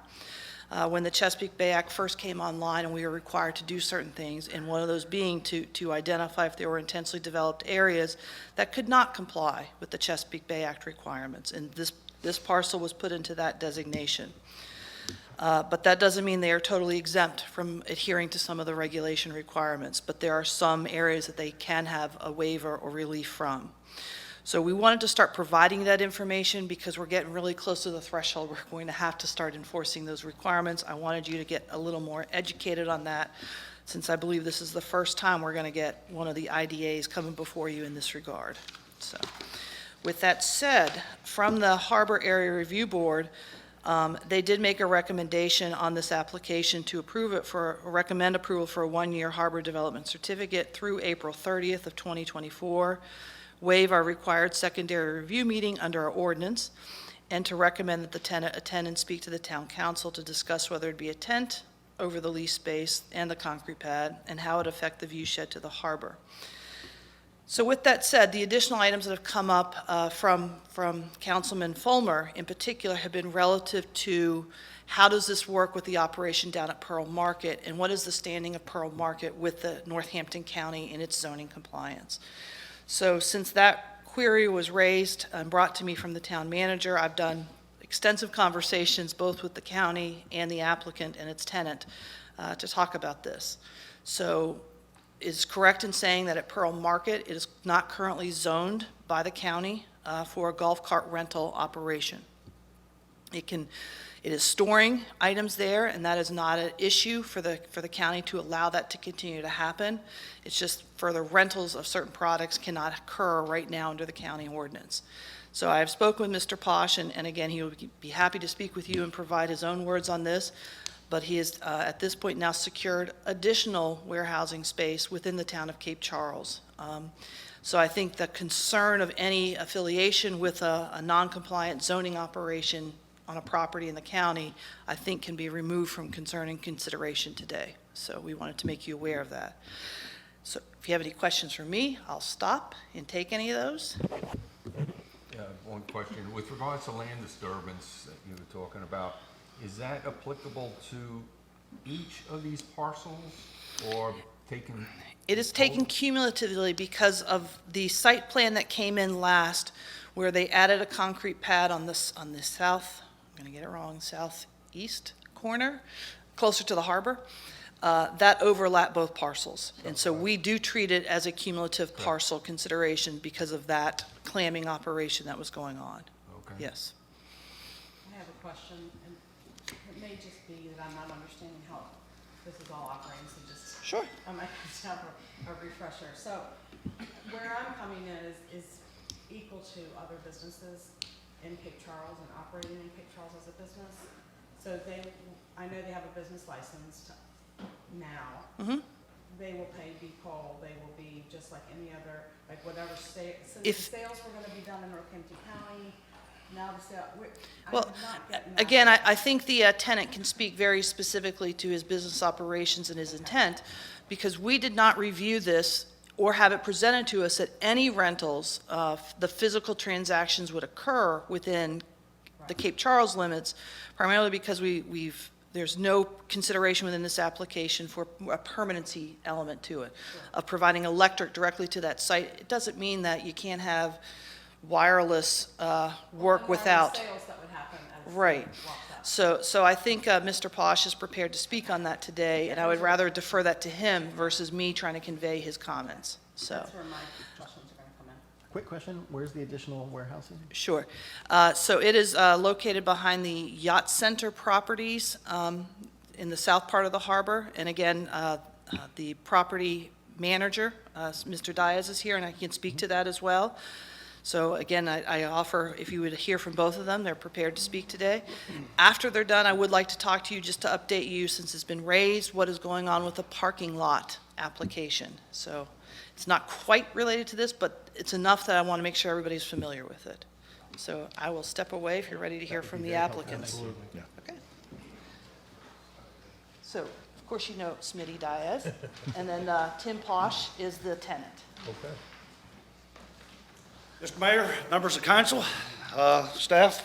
When the Chesapeake Bay Act first came online and we were required to do certain things, and one of those being to identify if there were intensely developed areas that could not comply with the Chesapeake Bay Act requirements, and this parcel was put into that designation. But that doesn't mean they are totally exempt from adhering to some of the regulation requirements, but there are some areas that they can have a waiver or relief from. So we wanted to start providing that information because we're getting really close to the threshold. We're going to have to start enforcing those requirements. I wanted you to get a little more educated on that, since I believe this is the first time we're going to get one of the IDAs coming before you in this regard. So, with that said, from the Harbor Area Review Board, they did make a recommendation on this application to recommend approval for a one-year harbor development certificate through April 30th of 2024. Waive our required secondary review meeting under our ordinance, and to recommend that the tenant attend and speak to the town council to discuss whether it be a tent over the lease space and the concrete pad, and how it affect the view shed to the harbor. So with that said, the additional items that have come up from Councilman Fulmer in particular have been relative to how does this work with the operation down at Pearl Market, and what is the standing of Pearl Market with the Northampton County in its zoning compliance. So since that query was raised and brought to me from the town manager, I've done extensive conversations both with the county and the applicant and its tenant to talk about this. So it's correct in saying that at Pearl Market, it is not currently zoned by the county for a golf cart rental operation. It is storing items there, and that is not an issue for the county to allow that to continue to happen. It's just for the rentals of certain products cannot occur right now under the county ordinance. So I have spoken with Mr. Posh, and again, he will be happy to speak with you and provide his own words on this, but he has, at this point now, secured additional warehousing space within the town of Cape Charles. So I think the concern of any affiliation with a non-compliant zoning operation on a property in the county, I think can be removed from concern and consideration today. So we wanted to make you aware of that. So if you have any questions for me, I'll stop and take any of those. Yeah, one question. With regards to land disturbance that you were talking about, is that applicable to each of these parcels or taken? It is taken cumulatively because of the site plan that came in last, where they added a concrete pad on the south, I'm gonna get it wrong, southeast corner, closer to the harbor. That overlapped both parcels. And so we do treat it as a cumulative parcel consideration because of that clamming operation that was going on. Okay. Yes. I have a question, and it may just be that I'm not understanding how this is all operating, so just. Sure. I might just have a refresher. So where I'm coming in is equal to other businesses in Cape Charles and operating in Cape Charles as a business. So I know they have a business license now. Mhm. They will pay BPOL, they will be just like any other, like whatever state, since If- the sales were gonna be done in Northampton County, now the sale, I'm Well, not getting that. again, I think the tenant can speak very specifically to his business operations and his intent, because we did not review this or have it presented to us that any rentals, the physical transactions would occur within the Cape Charles limits, primarily because there's no consideration within this application for a permanency element to it, of providing electric directly to that site. It doesn't mean that you can't have wireless work without. Sales that would happen as. Right. Walks out. So I think Mr. Posh is prepared to speak on that today, and I would rather defer that to him versus me trying to convey his comments, so. That's where my questions are gonna come in. Quick question, where's the additional warehousing? Sure. So it is located behind the Yacht Center properties in the south part of the harbor. And again, the property manager, Mr. Diaz, is here, and I can speak to that as well. So again, I offer, if you would hear from both of them, they're prepared to speak today. After they're done, I would like to talk to you just to update you, since it's been raised, what is going on with the parking lot application. So it's not quite related to this, but it's enough that I want to make sure everybody's familiar with it. So I will step away if you're ready to hear from the applicants. Okay. So, of course, you know Smitty Diaz, and then Tim Posh is the tenant. Okay. Mr. Mayor, members of council, staff,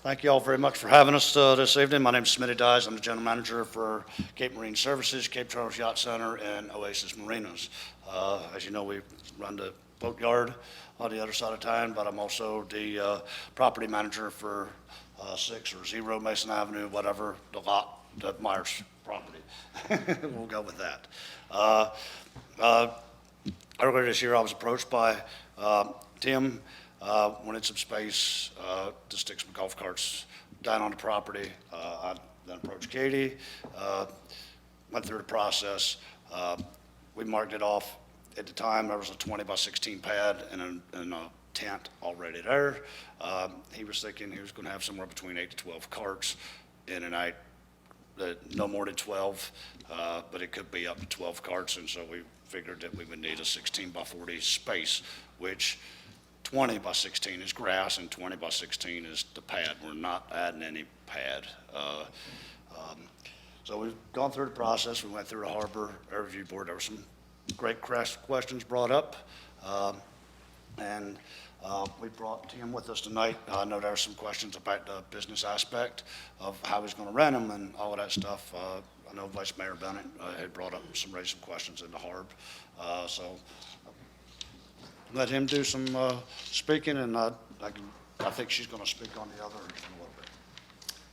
thank you all very much for having us this evening. My name is Smitty Diaz. I'm the general manager for Cape Marine Services, Cape Charles Yacht Center, and Oasis Marinas. As you know, we run the boat yard on the other side of town, but I'm also the property manager for 6 or 0 Mason Avenue, whatever, the lot, the Myers property. We'll go with that. Earlier this year, I was approached by Tim, wanted some space to stick some golf carts down on the property. I then approached Katie, went through the process. We marked it off. At the time, there was a 20 by 16 pad and a tent already there. He was thinking he was going to have somewhere between 8 to 12 carts in a night, no more than 12, but it could be up to 12 carts, and so we figured that we would need a 16 by 40 space, which 20 by 16 is grass and 20 by 16 is the pad. We're not adding any pad. So we've gone through the process. We went through the Harbor Air Review Board. There were some great questions brought up. And we brought Tim with us tonight. I know there are some questions about the business aspect of how he's going to rent them and all of that stuff. I know Vice Mayor Bennett had raised some questions in the Harb. So let him do some speaking, and I think she's going to speak on the other in a little bit.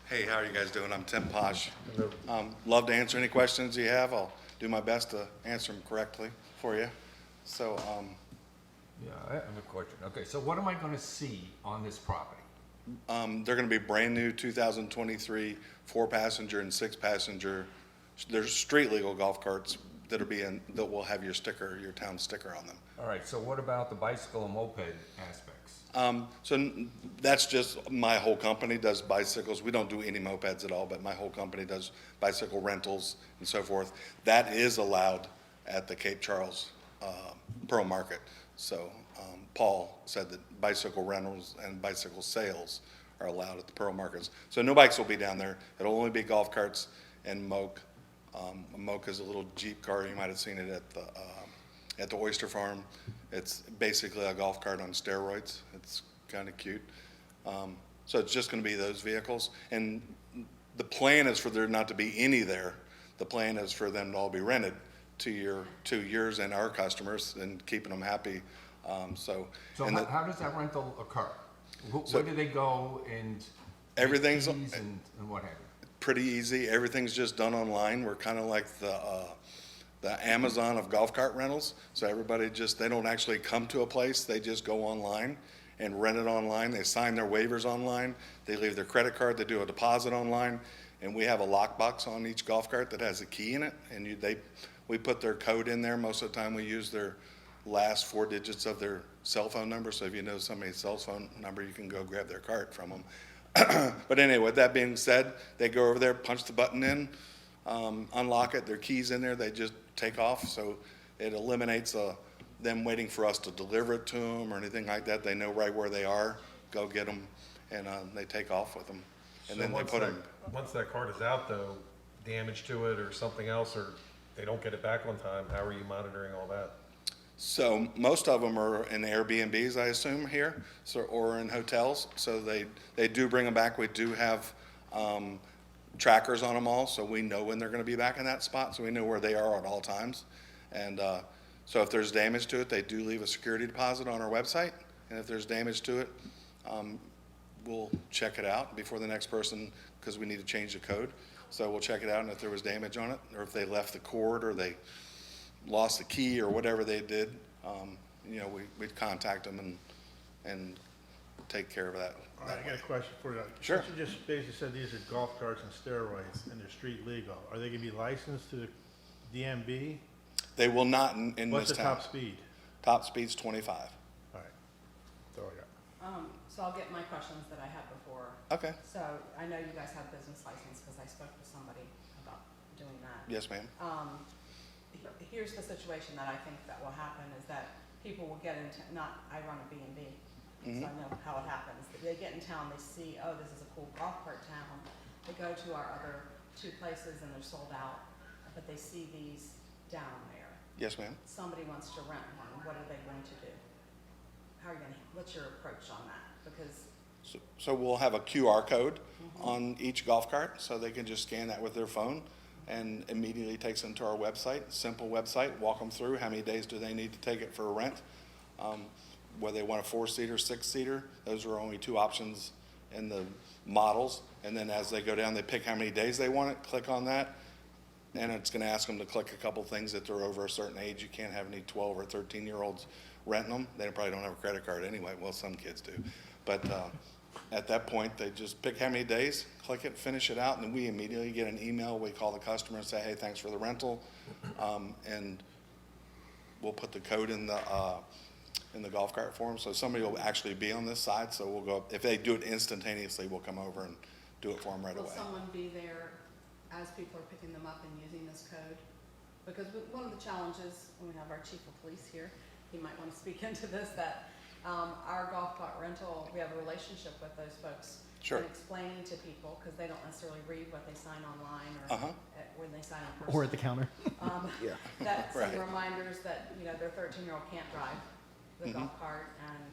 Hey, how are you guys doing? I'm Tim Posh. Love to answer any questions you have. I'll do my best to answer them correctly for you. So, Yeah, I have a question. Okay, so what am I going to see on this property? they're going to be brand new 2023 4-passenger and 6-passenger. There's street legal golf carts. that will have your sticker, your town sticker on them. All right, so what about the bicycle and moped aspects? That's just, my whole company does bicycles. We don't do any mopeds at all, but my whole company does bicycle rentals and so forth. That is allowed at the Cape Charles Pearl Market. So Paul said that bicycle rentals and bicycle sales are allowed at the Pearl Markets. So no bikes will be down there. It'll only be golf carts and moke. A moke is a little Jeep car. You might have seen it at the Oyster Farm. It's basically a golf cart on steroids. It's kind of cute. So it's just going to be those vehicles. And the plan is for there not to be any there. The plan is for them to all be rented to yours and our customers and keeping them happy. So how does that rental occur? Where do they go and everything's get keys and what have you? pretty easy. Everything's just done online. We're kind of like the Amazon of golf cart rentals. So everybody just, they don't actually come to a place. They just go online and rent it online. They sign their waivers online. They leave their credit card. They do a deposit online. And we have a lockbox on each golf cart that has a key in it. And we put their code in there. Most of the time we use their last 4 digits of their cell phone number. So if you know somebody's cell phone number, you can go grab their cart from them. But anyway, with that being said, they go over there, punch the button in, unlock it, their key's in there, they just take off. So it eliminates them waiting for us to deliver it to them or anything like that. They know right where they are, go get them, and they take off with them. And So then they once put that- them, Once that card is out though, damage to it or something else, or they don't get it back on time, how are you monitoring all that? so most of them are in Airbnbs, I assume, here, so, or in hotels. So they do bring them back. We do have trackers on them all, so we know when they're gonna be back in that spot, so we know where they are at all times. And so if there's damage to it, they do leave a security deposit on our website. And if there's damage to it, we'll check it out before the next person, because we need to change the code. So we'll check it out, and if there was damage on it, or if they left the cord, or they lost the key, or whatever they did, we'd contact them and take care of that. All right, I got a question for you. Sure. Since you just basically said these are golf carts and steroids and they're street legal, are they gonna be licensed to the DMV? They will not in this town. What's the top speed? Top speed's 25. All right, that's all I got. So I'll get my questions that I had before. Okay. So I know you guys have business license because I spoke to somebody about doing that. Yes, ma'am. Here's the situation that I think that will happen is that people will get into, I run a B&B, so I know how it happens. They get in town, they see, oh, this is a cool golf cart town. They go to our other 2 places and they're sold out, but they see these down there. Yes, ma'am. Somebody wants to rent one, what are they going to do? How are you gonna, what's your approach on that? Because So we'll have a QR code on each golf cart, so they can just scan that with their phone and immediately takes them to our website, simple website, walk them through how many days do they need to take it for a rent. Whether they want a 4-seater, 6-seater, those are only 2 options in the models. And then as they go down, they pick how many days they want it, click on that. And it's gonna ask them to click a couple things that they're over a certain age. You can't have any 12 or 13-year-olds renting them. They probably don't have a credit card anyway. Well, some kids do. But at that point, they just pick how many days, click it, finish it out, and then we immediately get an email. We call the customer and say, hey, thanks for the rental. And we'll put the code in the golf cart for them. So somebody will actually be on this side. So we'll go, if they do it instantaneously, we'll come over and do it for them right away. will someone be there as people are picking them up and using this code? Because one of the challenges, we have our chief of police here, he might want to speak into this, that our golf cart rental, we have a relationship with those folks. Sure. And explaining to people, because they don't necessarily read what they sign online or when they sign in person. Or at the counter. Yeah. That some Right. reminders that, their 13-year-old can't drive the golf cart and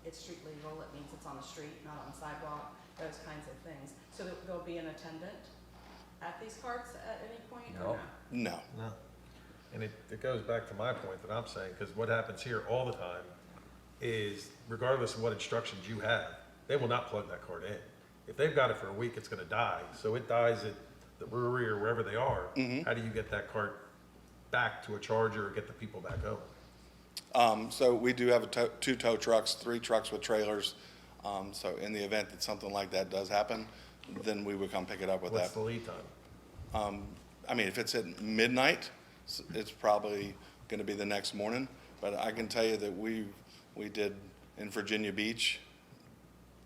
it's street legal. It means it's on the street, not on the sidewalk, those kinds of things. So there'll be an attendant at these carts at any point or No. no? No. No. And it goes back to my point that I'm saying, because what happens here all the time is regardless of what instructions you have, they will not plug that card in. If they've got it for a week, it's gonna die. So it dies at the brewery or wherever they are. How do you get that cart back to a charger or get the people back home? So we do have 2 tow trucks, 3 trucks with trailers. So in the event that something like that does happen, then we would come pick it up with What's that. the lead time? I mean, if it's at midnight, it's probably gonna be the next morning. But I can tell you that we did in Virginia Beach,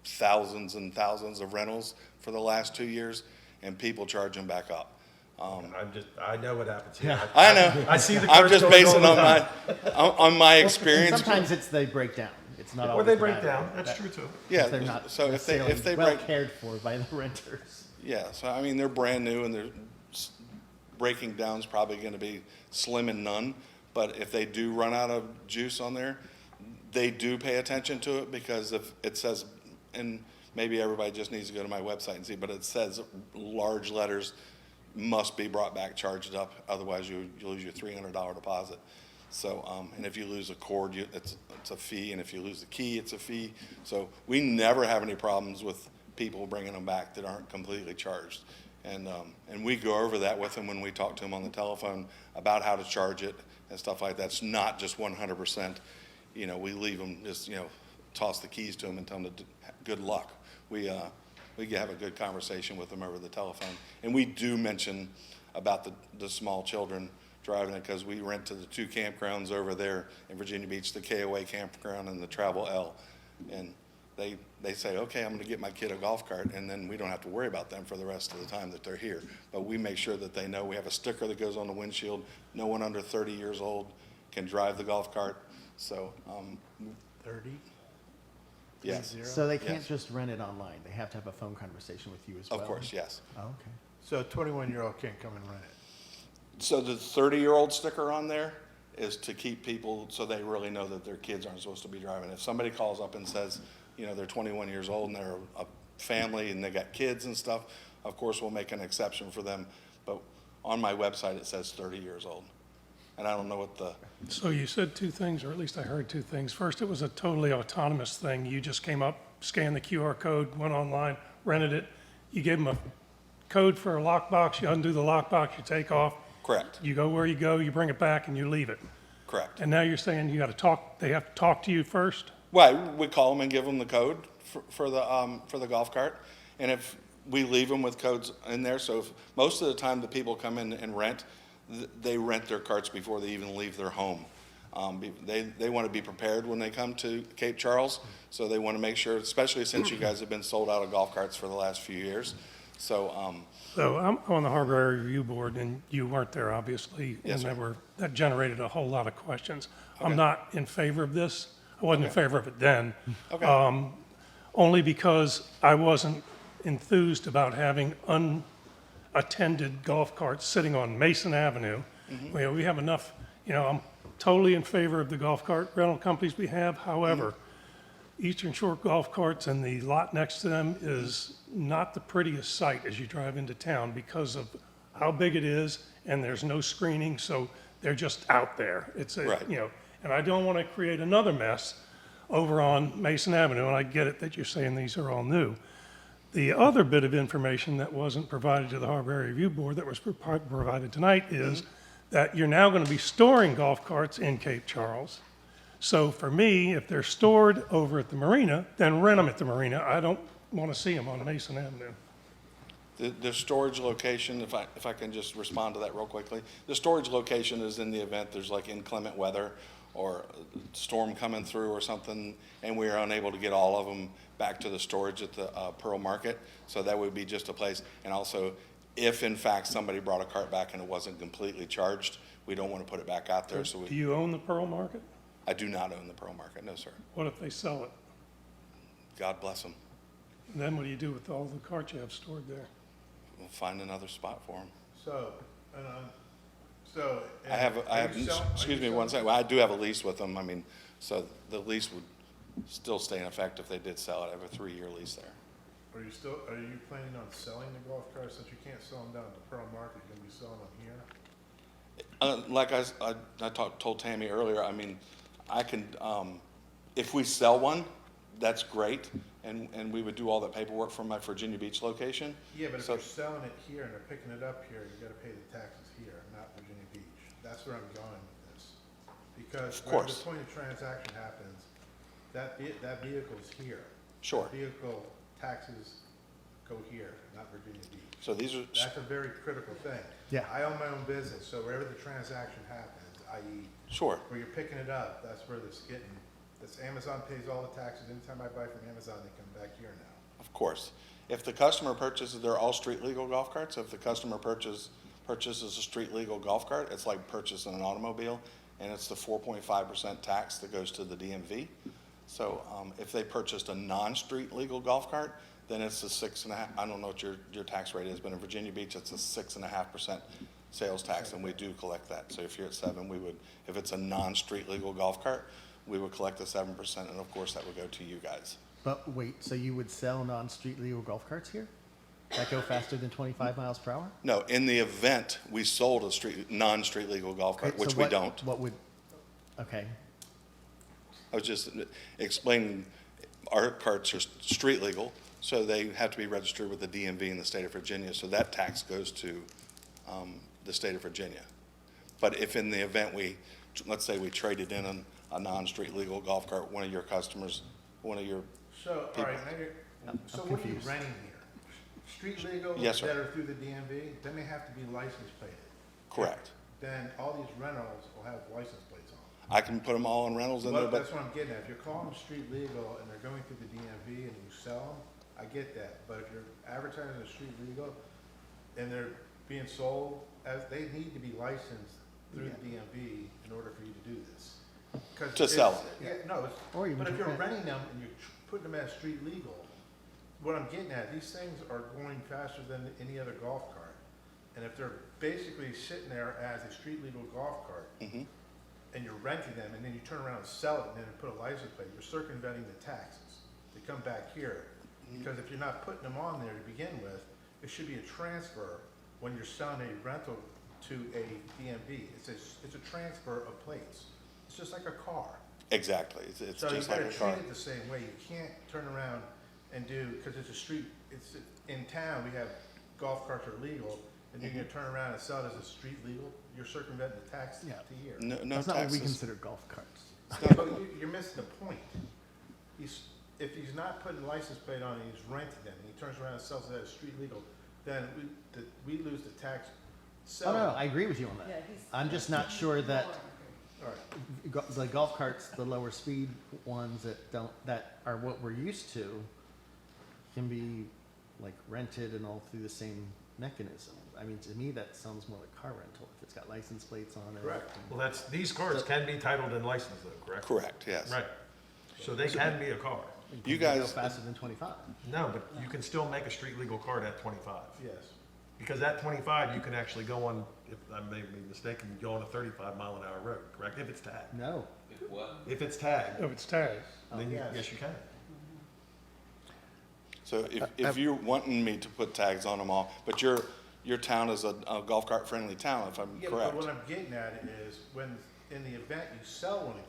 thousands and thousands of rentals for the last 2 years, and people charge them back up. I know what happens here. I know. I see the I'm cars just going basing all the on time. on my And experience. sometimes it's they break down. It's not Or always they the break bad down, way. that's true too. Yeah, They're not so if they necessarily well break, cared for by the renters. yeah, so I mean, they're brand new and they're breaking down's probably gonna be slim and none. But if they do run out of juice on there, they do pay attention to it, because if it says, and maybe everybody just needs to go to my website and see, but it says large letters, must be brought back, charged up, otherwise you lose your $300 deposit. So, and if you lose a cord, it's a fee, and if you lose the key, it's a fee. So we never have any problems with people bringing them back that aren't completely charged. And we go over that with them when we talk to them on the telephone about how to charge it and stuff like that. It's not just 100%, you know, we leave them just, you know, toss the keys to them and tell them to good luck. We have a good conversation with them over the telephone. And we do mention about the small children driving it, because we rent to the 2 campgrounds over there in Virginia Beach, the KOA campground and the Travel L. And they say, okay, I'm gonna get my kid a golf cart, and then we don't have to worry about them for the rest of the time that they're here. But we make sure that they know, we have a sticker that goes on the windshield, no one under 30 years old can drive the golf cart. So, 30? yes, So they can't Yes. just rent it online. They have to have a phone conversation with you as well. of course, yes. Oh, okay. So a 21-year-old can't come and rent it? So the 30-year-old sticker on there is to keep people, so they really know that their kids aren't supposed to be driving. If somebody calls up and says, you know, they're 21 years old and they're a family and they got kids and stuff, of course, we'll make an exception for them. But on my website, it says 30 years old. And I don't know what the, So you said two things, or at least I heard two things. First, it was a totally autonomous thing. You just came up, scanned the QR code, went online, rented it. You gave them a code for a lockbox, you undo the lockbox, you take off. correct, You go where you go, you bring it back, and you leave it. correct. And now you're saying you got to talk, they have to talk to you first? Well, we call them and give them the code for the golf cart. And if we leave them with codes in there, so if, most of the time the people come in and rent, they rent their carts before they even leave their home. They want to be prepared when they come to Cape Charles, so they want to make sure, especially since you guys have been sold out of golf carts for the last few years. So, So I'm on the Harbor Area Review Board, and you weren't there, obviously. Yes, sir. And that generated a whole lot of questions. Okay. I'm not in favor of this. I wasn't in favor of it then. okay, Only because I wasn't enthused about having unattended golf carts sitting on Mason Avenue. We have enough, I'm totally in favor of the golf cart rental companies we have. However, Eastern Shore Golf Carts and the lot next to them is not the prettiest sight as you drive into town because of how big it is, and there's no screening, so they're just out there. It's a, Right. And I don't want to create another mess over on Mason Avenue, and I get it that you're saying these are all new. The other bit of information that wasn't provided to the Harbor Area Review Board that was provided tonight is that you're now going to be storing golf carts in Cape Charles. So for me, if they're stored over at the marina, then rent them at the marina. I don't want to see them on Mason Avenue. the storage location, if I can just respond to that real quickly. The storage location is in the event there's like inclement weather or a storm coming through or something, and we are unable to get all of them back to the storage at the Pearl Market. So that would be just a place. And also, if in fact somebody brought a cart back and it wasn't completely charged, we don't want to put it back out there. So Do you own the Pearl Market? I do not own the Pearl Market, no, sir. What if they sell it? God bless them. And then what do you do with all the carts you have stored there? We'll find another spot for them. So, so. I have, are you sell- are excuse you me one selling- second, I do have a lease with them, I mean, so the lease would still stay in effect if they did sell it, I have a 3-year lease there. Are you planning on selling the golf carts, since you can't sell them down at the Pearl Market, you're gonna be selling them here? Like I told Tammy earlier, I mean, I can, if we sell one, that's great, and we would do all the paperwork from my Virginia Beach location. Yeah, but if So- you're selling it here and they're picking it up here, you gotta pay the taxes here, not Virginia Beach. That's where I'm going with this. Because Of when the course. point of transaction happens, that vehicle's here. Sure. That vehicle taxes go here, not Virginia Beach. So these are, That's a very critical thing. Yeah. I own my own business, so wherever the transaction happens, i.e. sure, where you're picking it up, that's where it's getting, this Amazon pays all the taxes. Anytime I buy from Amazon, they come back here now. of course. If the customer purchases, they're all street legal golf carts. If the customer purchases a street legal golf cart, it's like purchasing an automobile, and it's the 4.5% tax that goes to the DMV. So if they purchased a non-street legal golf cart, then it's a 6.5, I don't know what your tax rate is, but in Virginia Beach, it's a 6.5% sales tax, and we do collect that. So if you're at 7, we would, if it's a non-street legal golf cart, we would collect the 7%, and of course, that would go to you guys. But wait, so you would sell non-street legal golf carts here? That go faster than 25 miles per hour? No, in the event we sold a non-street legal golf cart, Okay, so which we what- don't. What would, okay, I was just explaining, our carts are street legal, so they have to be registered with the DMV in the state of Virginia, so that tax goes to the state of Virginia. But if in the event let's say we traded in a non-street legal golf cart, one of your customers, one of your, So, all right, now so what are you confused. renting here? Street legal? Yes, sir. That are through the DMV, then they have to be license plated. correct. Then all these rentals will have license plates on. I can put them all in rentals in there, Well, but that's what I'm getting at. If you're calling them street legal and they're going through the DMV and you sell them, I get that. But if you're advertising as street legal and they're being sold, as they need to be licensed through the DMV in order for you to do this. 'Cause To sell it's- Yeah, no, Or even but if to you're rent. renting them and you're putting them as street legal, what I'm getting at, these things are going faster than any other golf cart. And if they're basically sitting there as a street legal golf cart, Mhm. and you're renting them, and then you turn around and sell it, and then put a license plate, you're circumventing the taxes. They come back here, because if you're not putting them on there to begin with, it should be a transfer when you're selling a rental to a DMV. It's a transfer of plates. It's just like a car. exactly, it's So you just like gotta a car. treat it the same way. You can't turn around and do, because it's a street, it's, in town, we have golf carts are legal, and you're gonna turn around and sell it as a street legal, you're circumventing the tax to Yeah. here. No that's not what we taxes. consider golf carts. Yeah, but you're missing the point. If he's not putting license plate on and he's renting them, and he turns around and sells it as street legal, then we lose the tax. Oh, no, I agree with you on that. Yeah, he's. I'm just not sure that All right. the golf carts, the lower speed ones that are what we're used to, can be like rented and all through the same mechanism. I mean, to me, that sounds more like car rental if it's got license plates on it. Correct. Well, these cards can be titled and licensed though, correct? Correct, yes. Right. So they can be a car. You Go guys, faster than 25. No, but you can still make a street legal card at 25. Yes. Because at 25, you can actually go on, if I may be mistaken, go on a 35-mile-an-hour road, correct? If it's tagged. No. If it's tagged, If it's tagged. then yes. yes, you can. so if you're wanting me to put tags on them all, but your town is a golf cart friendly town, if I'm Yeah, but correct. what I'm getting at is when, in the event you sell one of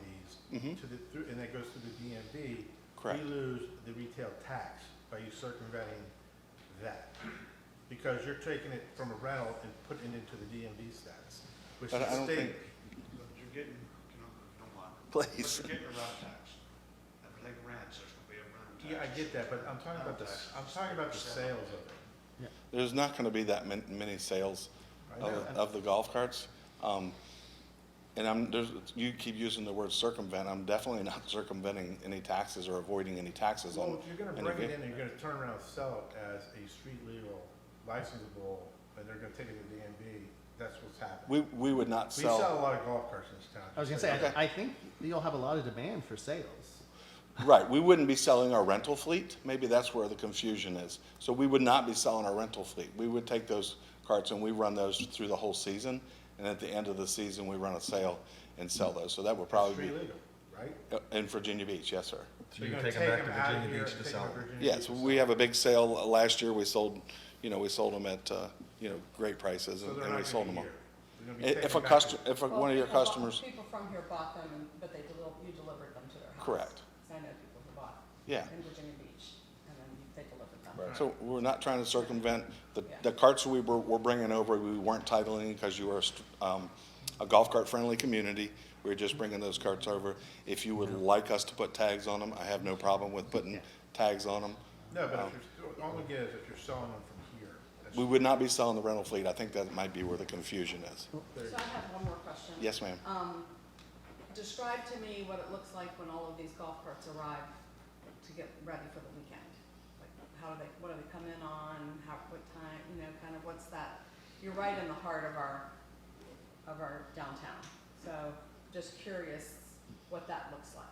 these Mhm. and it goes through the DMV, Correct. we lose the retail tax by you circumventing that. Because you're taking it from a rental and putting it into the DMV status, which But I the don't state. think- You're getting, don't mind. Please. You're getting a route tax. Everything rents, there's gonna be a rental tax. Yeah, I get that, but I'm talking about the sales of it. There's not gonna be that many sales I know. of the golf carts. And you keep using the word circumvent, I'm definitely not circumventing any taxes or avoiding any taxes on. Well, if you're gonna any bring it ve- in and you're gonna turn around and sell it as a street legal licensable, and they're gonna take it to the DMV, that's what's happening. We would not We sell sell, a lot of golf carts in this town. I was gonna say, I think you'll have a lot of demand for sales. right, we wouldn't be selling our rental fleet, maybe that's where the confusion is. So we would not be selling our rental fleet, we would take those carts and we run those through the whole season, and at the end of the season, we run a sale and sell those, so that would probably Street be, legal, right? in Virginia Beach, yes, sir. So you You're can gonna take them back to out of Virginia here Beach and to take sell them to them. Virginia Yes, Beach to we sell have a big sale, last year we sold them at, great prices, them. So and they're and we not sold gonna them be all. here. They're gonna be If taken a back customer, to- if one of your customers, People from here bought them, but you delivered them to their house. Correct. So I know people who bought yeah. in Virginia Beach, and then they delivered them. So we're not trying to circumvent, the Yeah. carts we're bringing over, we weren't titling because you were a golf cart friendly community. We're just bringing those carts over. If you would like us to put tags on them, I have no problem with putting tags on them. No, but Um, if you're still, all we get is if you're selling them from here. That's- We would not be selling the rental fleet. I think that might be where the confusion is. So I have one more question. Yes, ma'am. Describe to me what it looks like when all of these golf carts arrive to get ready for the weekend. Like, what do they come in on, what time, kind of what's that? You're right in the heart of our downtown. So just curious what that looks like.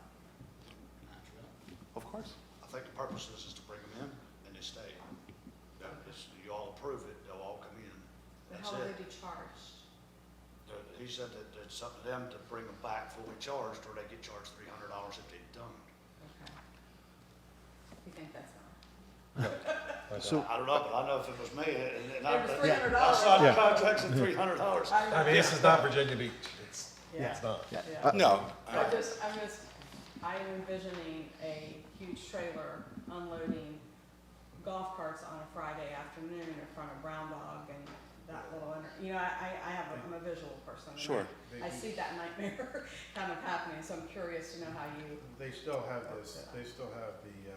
Of course. I think the purpose is to bring them in and they stay. You all approve it, they'll all come in. But That's how will it. they be charged? He said that it's up to them to bring them back fully charged, or they get charged $300 if they don't. Okay. You think that's not? So, I don't know, but I know if it was me, and It was $300. I signed Yeah. the contracts at $300. I mean, this is not Virginia Beach. It's Yeah. not. Yeah. No. I'm envisioning a huge trailer unloading golf carts on a Friday afternoon in front of Brown Dog and that little, I'm a visual person. and Sure. I see that nightmare kind of happening, so I'm curious to know how you, They still have this, they still have the,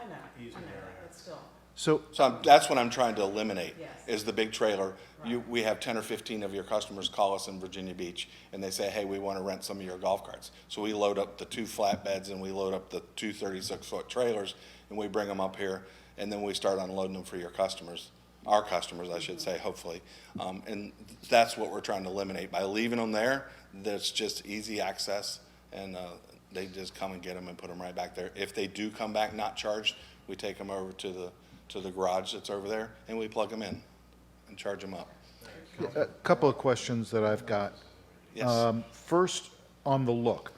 I know, Easement area. but still, so, That's what I'm trying to eliminate, Yes. is the big trailer. Right. We have 10 or 15 of your customers call us in Virginia Beach, and they say, hey, we want to rent some of your golf carts. So we load up the 2 flatbeds, and we load up the 2 36-foot trailers, and we bring them up here, and then we start unloading them for your customers, our customers, I should say, hopefully. And that's what we're trying to eliminate. By leaving them there, that's just easy access, and they just come and get them and put them right back there. If they do come back not charged, we take them over to the garage that's over there, and we plug them in and charge them up. A couple of questions that I've got. Yes. First, on the look.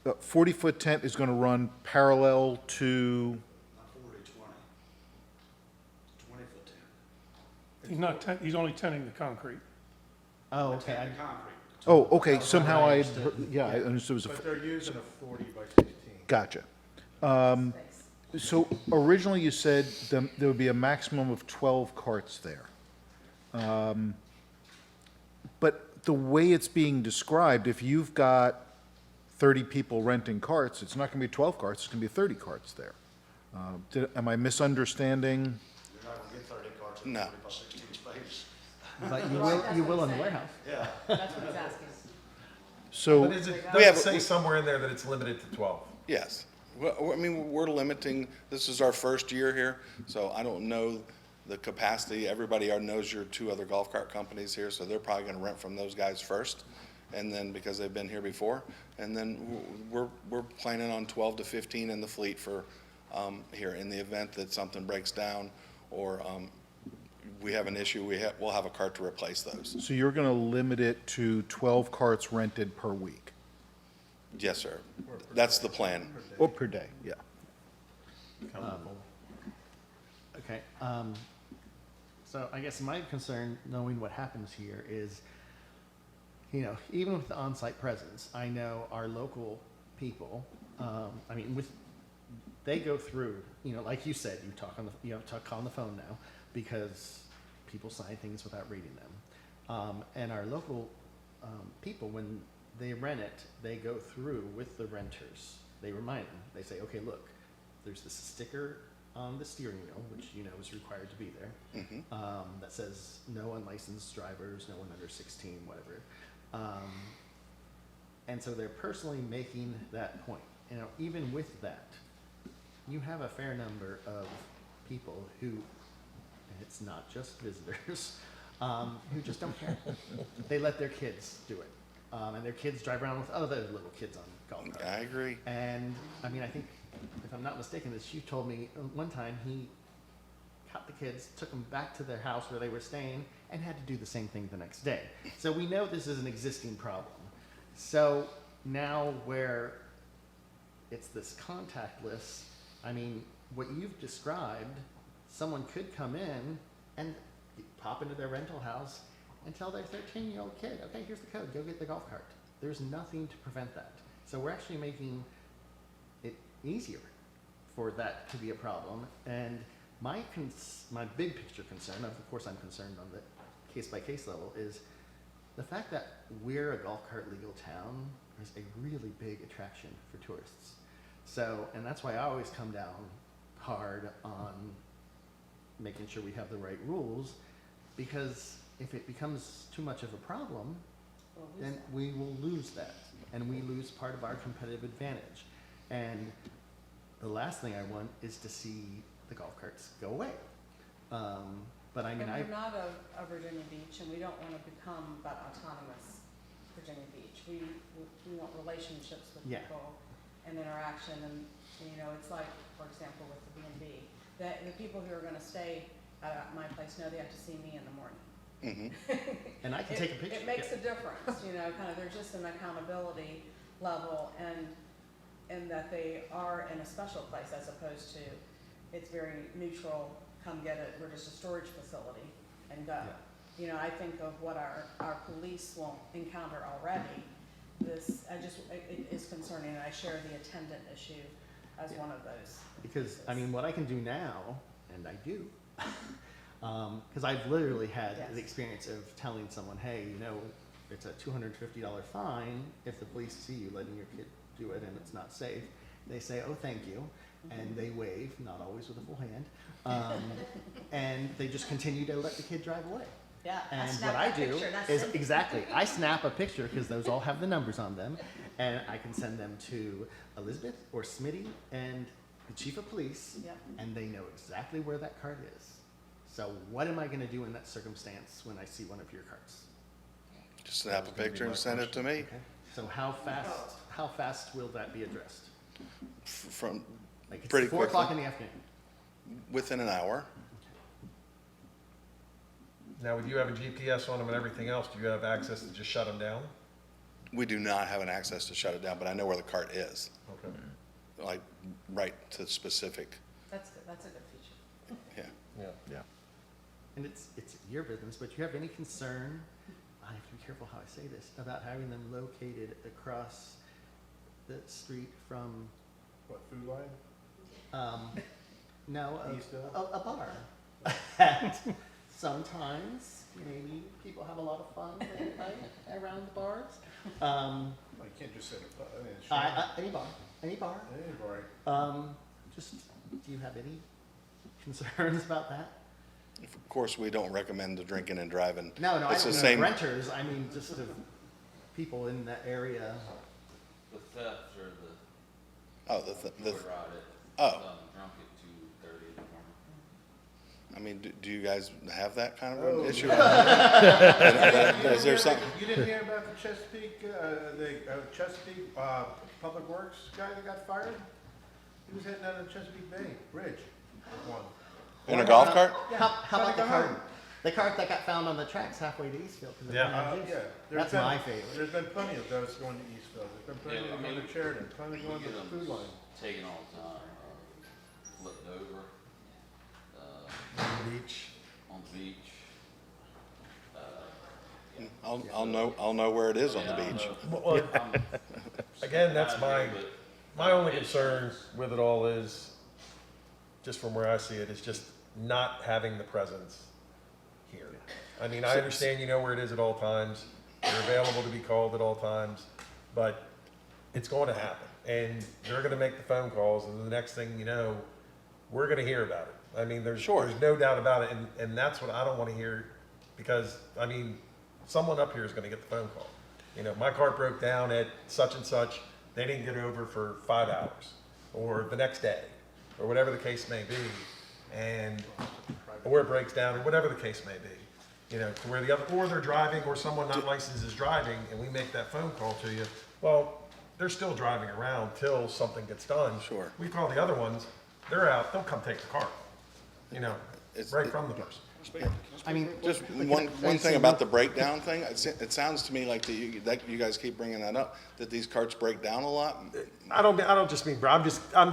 40-foot tent is going to run parallel to, Not 40, 20. 20-foot tent. He's not, he's only tenting the concrete. oh, okay. The concrete. oh, okay, That was somehow what I I, understood. yeah, I understood it was a, but they're using a 40 by 16. gotcha. space. So originally you said there would be a maximum of 12 carts there. But the way it's being described, if you've got 30 people renting carts, it's not going to be 12 carts, it's going to be 30 carts there. Am I misunderstanding? You're not gonna get 30 carts in No. 40 by 16 space. But Right, you that's will what in the I'm saying. warehouse. Yeah. That's what he's asking. So, But is it, We does have- it say somewhere in there that it's limited to 12? Yes. Well, I mean, we're limiting, this is our first year here, so I don't know the capacity. Everybody knows your 2 other golf cart companies here, so they're probably gonna rent from those guys first. And then, because they've been here before, and then we're planning on 12 to 15 in the fleet for, here, in the event that something breaks down or, we have an issue, we'll have a cart to replace those. so you're going to limit it to 12 carts rented per week? Yes, sir. That's the plan. Or per day, yeah. Okay, so I guess my concern, knowing what happens here, is, even with the on-site presence, I know our local people, they go through, like you said, you talk on the phone now, because people sign things without reading them. And our local people, when they rent it, they go through with the renters. They remind them, they say, okay, look, there's this sticker on the steering wheel, which is required to be there, that says no unlicensed drivers, no one under 16, whatever. And so they're personally making that point. Even with that, you have a fair number of people who, and it's not just visitors, who just don't care. They let their kids do it. And their kids drive around with other little kids on golf carts. I agree. And, I think, if I'm not mistaken, this you told me one time he caught the kids, took them back to their house where they were staying, and had to do the same thing the next day. So we know this is an existing problem. So now where it's this contactless, what you've described, someone could come in and pop into their rental house and tell their 13-year-old kid, okay, here's the code, go get the golf cart. There's nothing to prevent that. So we're actually making it easier for that to be a problem. And my big picture concern, of course I'm concerned on the case-by-case level, is the fact that we're a golf cart legal town is a really big attraction for tourists. So, and that's why I always come down hard on making sure we have the right rules, because if it becomes too much of a problem, then we will lose that, and we lose part of our competitive advantage. And the last thing I want is to see the golf carts go away. But I mean, And we're not a Virginia Beach, and we don't want to become that autonomous Virginia Beach. We want relationships with Yeah. people and interaction, and, you know, it's like, for example, with the B&B, that the people who are gonna stay at my place know they have to see me in the morning. and I can take a picture. It makes yeah. a difference, you know, kind of, there's just an accountability level, and that they are in a special place as opposed to, it's very neutral, come get it, we're just a storage facility, and go. Yeah. You know, I think of what our police will encounter already. This, it is concerning, and I share the attendant issue as one of those. Because, I mean, what I can do now, and I do, because I've literally had Yes. the experience of telling someone, hey, you know, it's a $250 fine if the police see you letting your kid do it and it's not safe. They say, oh, thank you, and they wave, not always with a full hand, and they just continue to let the kid drive away. Yeah, I And snap what I that do picture, that's is, it. exactly, I snap a picture, because those all have the numbers on them, and I can send them to Elizabeth or Smitty and the chief of police, Yep. and they know exactly where that cart is. So what am I gonna do in that circumstance when I see one of your carts? Just snap a picture and send it to me. Okay? So how fast will that be addressed? From, Like, it's Pretty 4 o'clock in quickly. the afternoon. within an hour. Now, with you having GPS on them and everything else, do you have access to just shut them down? We do not have an access to shut it down, but I know where the cart is, Okay. like, right to specific, That's good, that's a good feature. yeah. Yeah. And it's your business, but you have any concern, I have to be careful how I say this, about having them located across the street from, What, Food Line? no, Eastville? a bar. And sometimes, maybe people have a lot of fun late at night around the bars. Well, you can't just say, I mean, sure. Any bar. Anybody. Just, do you have any concerns about that? Of course, we don't recommend the drinking and driving. No, I It's don't the mean same. renters, I mean just of people in that area. The theft or the Oh, the, ride it. oh, Drunk at 2:30 in the morning. I mean, do you guys have that kind of Oh. an issue? Is there something? You didn't hear about the Chesapeake Public Works guy that got fired? He was heading down the Chesapeake Bay Bridge with one. In a golf cart? How about the Go cart? home. The cart that got found on the tracks halfway to Eastfield. 'Cause it Yeah. ran out of juice. Yeah. That's my favorite. There's been plenty of those going to Eastville. There's been plenty Yeah, I going mean, to Sheridan, plenty We going to get 'em Food Line. taken all the time, flipped over, Beach. on the beach. I'll know where it is on the Yeah, I beach. know. Well, I'm- again, that's I my, agree, but my only it's- concern with it all is, just from where I see it, is just not having the presence here. I mean, I understand you know where it is at all times, you're available to be called at all times, but it's going to happen. And they're gonna make the phone calls, and the next thing you know, we're gonna hear about it. I mean, there's no doubt about it, and that's what I don't wanna hear, because, I mean, someone up here is gonna get the phone call. You know, my cart broke down at such and such, they didn't get over for 5 hours, or the next day, or whatever the case may be, and, or it breaks down, or whatever the case may be. You know, to where the other, or they're driving, or someone not licensed is driving, and we make that phone call to you, well, they're still driving around till something gets done. Sure. We call the other ones, they're out, they'll come take the car, you know, right from the person. I mean, Just like, one I thing see about the breakdown thing, it sounds to me like that you guys keep bringing that up, that these carts break down a lot. I don't just mean, I'm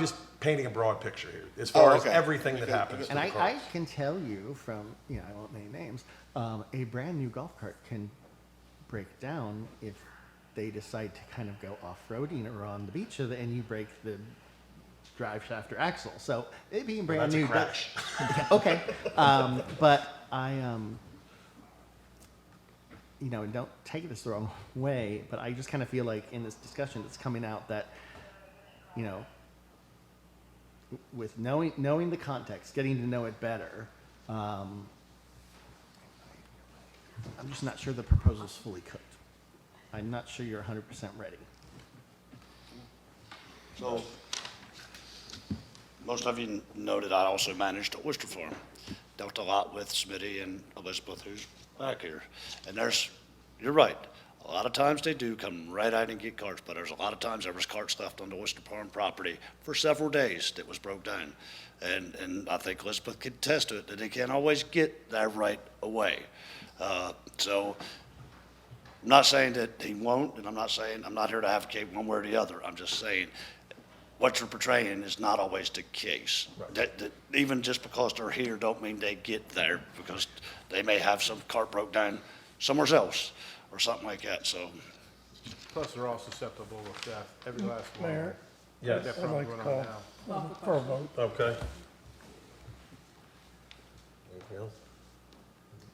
just painting a broad picture here, as far as okay. everything that happens to And the I cars. can tell you from, you know, I won't name names, a brand new golf cart can break down if they decide to kind of go off-roading or on the beach, and you break the drive shaft or axle. So it being brand That's a new. crash. Okay, but I, you know, and don't take this the wrong way, but I just kind of feel like in this discussion it's coming out that, you know, with knowing the context, getting to know it better, I'm just not sure the proposal's fully cooked. I'm not sure you're 100% ready. So, most of you know that I also managed the oyster farm. Dealt a lot with Smitty and Elizabeth, who's back here. And you're right, a lot of times they do come right out and get carts, but there's a lot of times there was carts left on the oyster farm property for several days that was broke down. And I think Elizabeth could attest to it, that they can't always get that right away. So, I'm not saying that he won't, and I'm not here to advocate one way or the other. I'm just saying, what you're portraying is not always the case. That even just because they're here don't mean they get there, because they may have some cart broke down somewhere else or something like that, so. Plus, they're all susceptible to theft, every last one. Mayor? Yes. That I'd problem like to going on call now. for a vote. Okay. Anything else?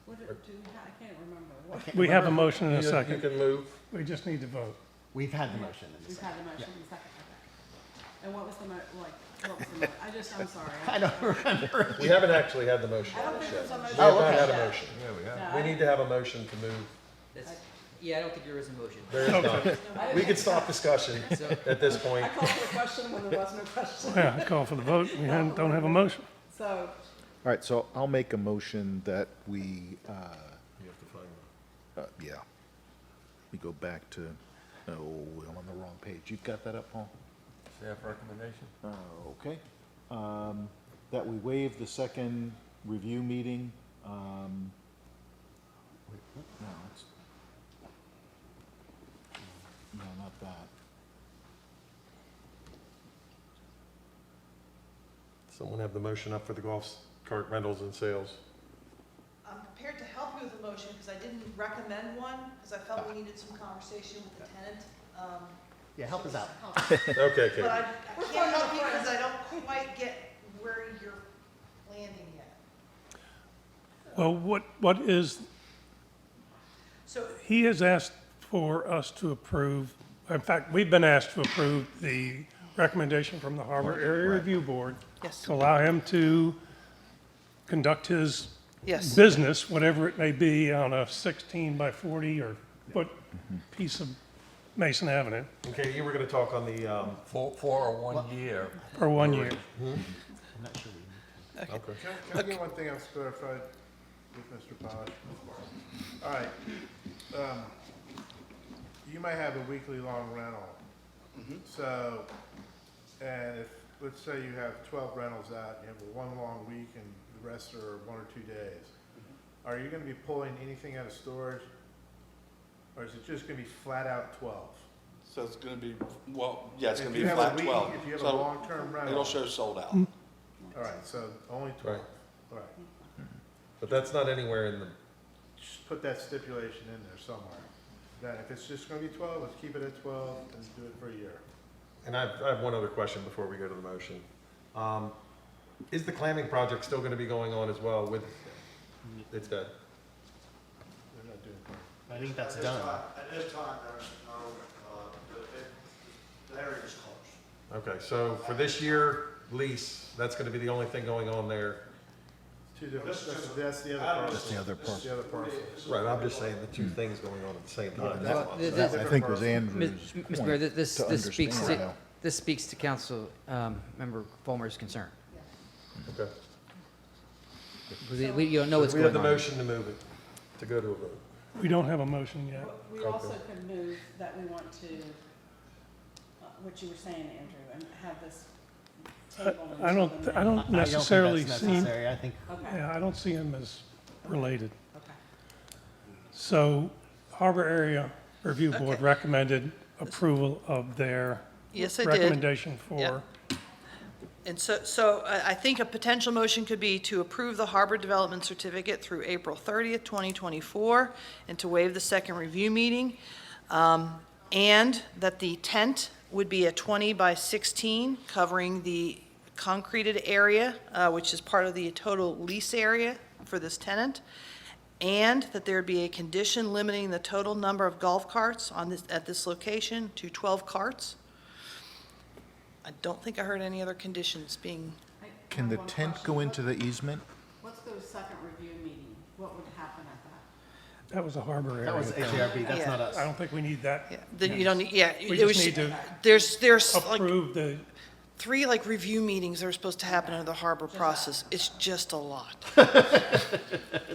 What do I can't remember. What? We have a motion and a You second. can move. We just need to vote. We've had the motion. and the We've second. had the motion, Yeah. the second, okay. And what was the what was the I'm sorry. I don't remember. We haven't actually had the motion. I don't think there's a motion. We have Oh, not okay. had a motion. Yeah, we have. No, We I- need to have a motion to move. Yeah, I don't think there is a motion. There is not. We could stop discussion at this point. I called for a question when there wasn't a question. Yeah, I call for the vote. We don't have a motion. So, All right, so I'll make a motion that we, You have to find yeah. We go back to, oh, I'm on the wrong page. You've got that up, Paul? Staff recommendation? Okay. That we waive the second review meeting. Wait, no, it's, no, not that. Someone have the motion up for the golf cart rentals and sales. I'm prepared to help you with the motion, because I didn't recommend one, because I felt we needed some conversation with the tenant. Yeah, help us out. Okay, Katie. But I can't help you because I don't quite get where you're landing yet. Well, what is, So, he has asked for us to approve, in fact, we've been asked to approve the recommendation from the Harbor Area Review Board yes, to allow him to conduct his yes. business, whatever it may be, on a 16 by 40 or foot piece of Mason Avenue Okay, you were gonna talk on the, For 1 year. for 1 year. I'm not sure we need okay. Can I get one thing else clarified with Mr. Polish? All right, you might have a weekly long rental. So, and if, let's say you have 12 rentals out, you have one long week and the rest are 1 or 2 days. Are you gonna be pulling anything out of storage? Or is it just gonna be flat out 12? So it's gonna be, well, yeah, it's If gonna you be have a flat week- 12. If you have a So long-term rental. it'll show sold out. All right, so only 12, Right. all right. But that's not anywhere in the, Just put that stipulation in there somewhere. That if it's just gonna be 12, let's keep it at 12 and do it for a year. and I have one other question before we go to the motion. Is the clamming project still gonna be going on as well with, it's dead? They're not doing it. I think that's At this done. time- At this time, there's no, the area is closed. Okay, so for this year lease, that's gonna be the only thing going on there. Two different, This is just- that's the other I don't parcel. That's the other That's the other parcel. Right, I'm just saying the two things going on at the same time. Well, That's this- I think was Andrew's Mr. Mayor, point this to speaks understand to, how. this speaks to Council Member Fulmer's concern. Okay. We don't know what's We have going the on. motion to move it, to go to a vote. We don't have a motion yet. we also could move that we want to, what you were saying, Andrew, and have this table. I don't necessarily think that's see, necessary. I think Okay, yeah, I don't see him as related. okay. So Harbor Area Review Board Okay. recommended approval of their Yes, I did. recommendation Yeah. for, And so I think a potential motion could be to approve the harbor development certificate through April 30th, 2024, and to waive the second review meeting, and that the tent would be a 20 by 16, covering the concreted area, which is part of the total lease area for this tenant, and that there be a condition limiting the total number of golf carts at this location to 12 carts. I don't think I heard any other conditions being, Can the tent go into the easement? What's the second what would happen at that? That was a harbor area. That was HARB, that's Yeah. not us. I don't think we need that. Yeah, then you don't need, yeah. We it was- just need to There's like approve the, 3 like review meetings that are supposed to happen under the harbor process. It's just a lot.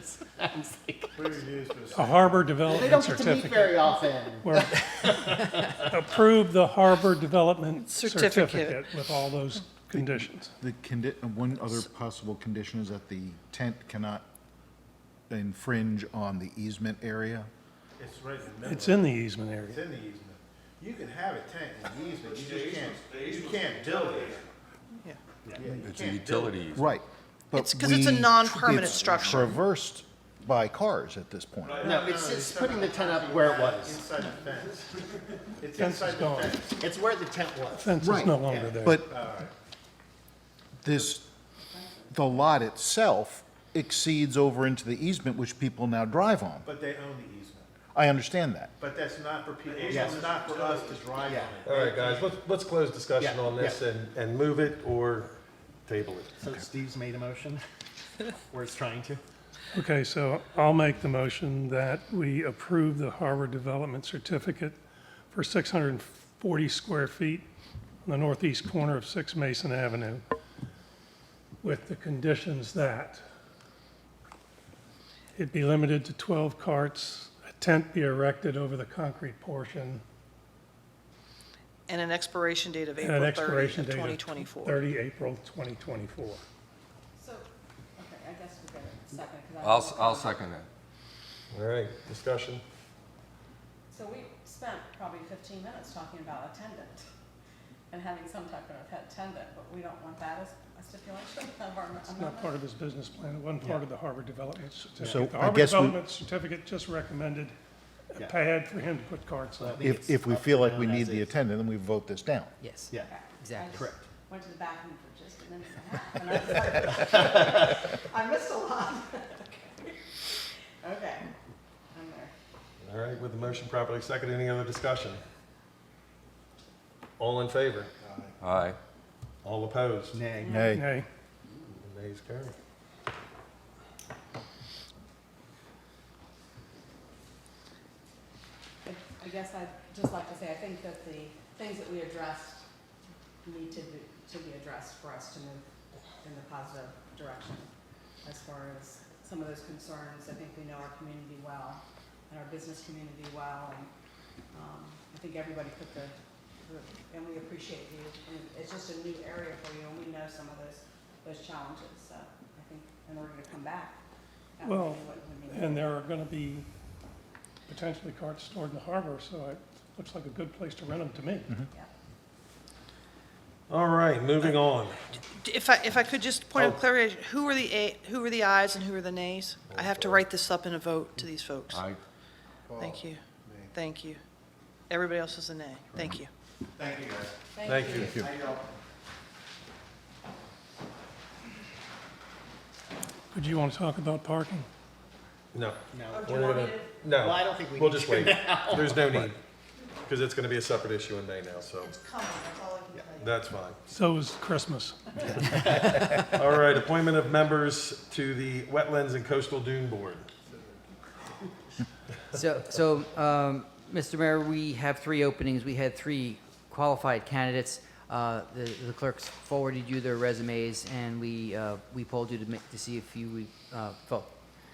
Sounds like- We reviews for the a harbor They development don't get to meet certificate. very often. Where- Approve the harbor development Certificate. certificate with all those conditions. One other possible condition is that the tent cannot infringe on the easement area. It's right in the middle. It's in the easement area. It's in the easement. You can have a tent in the easement, you can't build it. Yeah. Yeah, you It's a can't build it. Right. utility easement. but It's 'cause it's a we- non-permanent it's structure. Traversed by cars at this point. No, it's putting the tent up where it was. Inside the fence. It's Fence is inside the gone. fence. It's where the tent was. Fence is Right. no longer there. But the lot itself exceeds over into the easement, which people now drive on. But they own the easement. I understand that. But that's not for people, it's not for us to drive on it. All right, guys, let's close discussion Yeah, on this and move it or table it. So Steve's made a motion, or is trying to. Okay, so I'll make the motion that we approve the harbor development certificate for 640 square feet on the northeast corner of 6 Mason Avenue, with the conditions that it be limited to 12 carts, a tent be erected over the concrete portion, And an expiration date of and an April 30th expiration of date 2024. of 30 April 2024. So, okay, I guess we got a second, 'cause I. I'll second that. All right, discussion. So we spent probably 15 minutes talking about attendant and having some type of attendant, but we don't want that as a stipulation of our It's not amendment? part of his business plan, it wasn't part of the harbor development certificate. So The I harbor guess we- development certificate just recommended a Yeah. pad for him to put carts on. If we feel like we need the attendant, then we vote this down. Yes, Yeah. Okay. exactly. I just Correct. Went to the bathroom for just a minute and a half, and I was like, I missed a lot. Okay, I'm there. All right, with the motion properly seconded, any other discussion? All in favor? Aye. All opposed? Nay. Nay. Nay. Nays carry. I guess I'd just like to say, I think that the things that we addressed need to be addressed for us to move in the positive direction. As far as some of those concerns, I think we know our community well, and our business community well, and I think everybody put and we appreciate you, and it's just a new area for you, and we know some of those challenges, so I think in order to come back, that would Well, be what we need. and there are going to be potentially carts stored in the harbor, so it looks like a good place to rent them to me. Yeah. All right, moving on. If I could just point out clarification, who are the ayes and who are the nays? I have to write this up in a vote to these folks. Aye. Thank you. Thank you. Everybody else is a nay. Thank you. Thank you, guys. Thank you. How you doing? Would you want to talk about parking? No. No. Oh, do We're you want gonna- me to? No. Well, I don't think we We'll need just to wait. now. There's no need, because it's going to be a separate issue in May now, so It's coming, that's all I can tell you. that's fine. So is Christmas. All right, appointment of members to the Wetlands and Coastal Dune Board. So, Mr. Mayor, we have 3 openings. We had 3 qualified candidates. The clerks forwarded you their resumes, and we polled you to see if you felt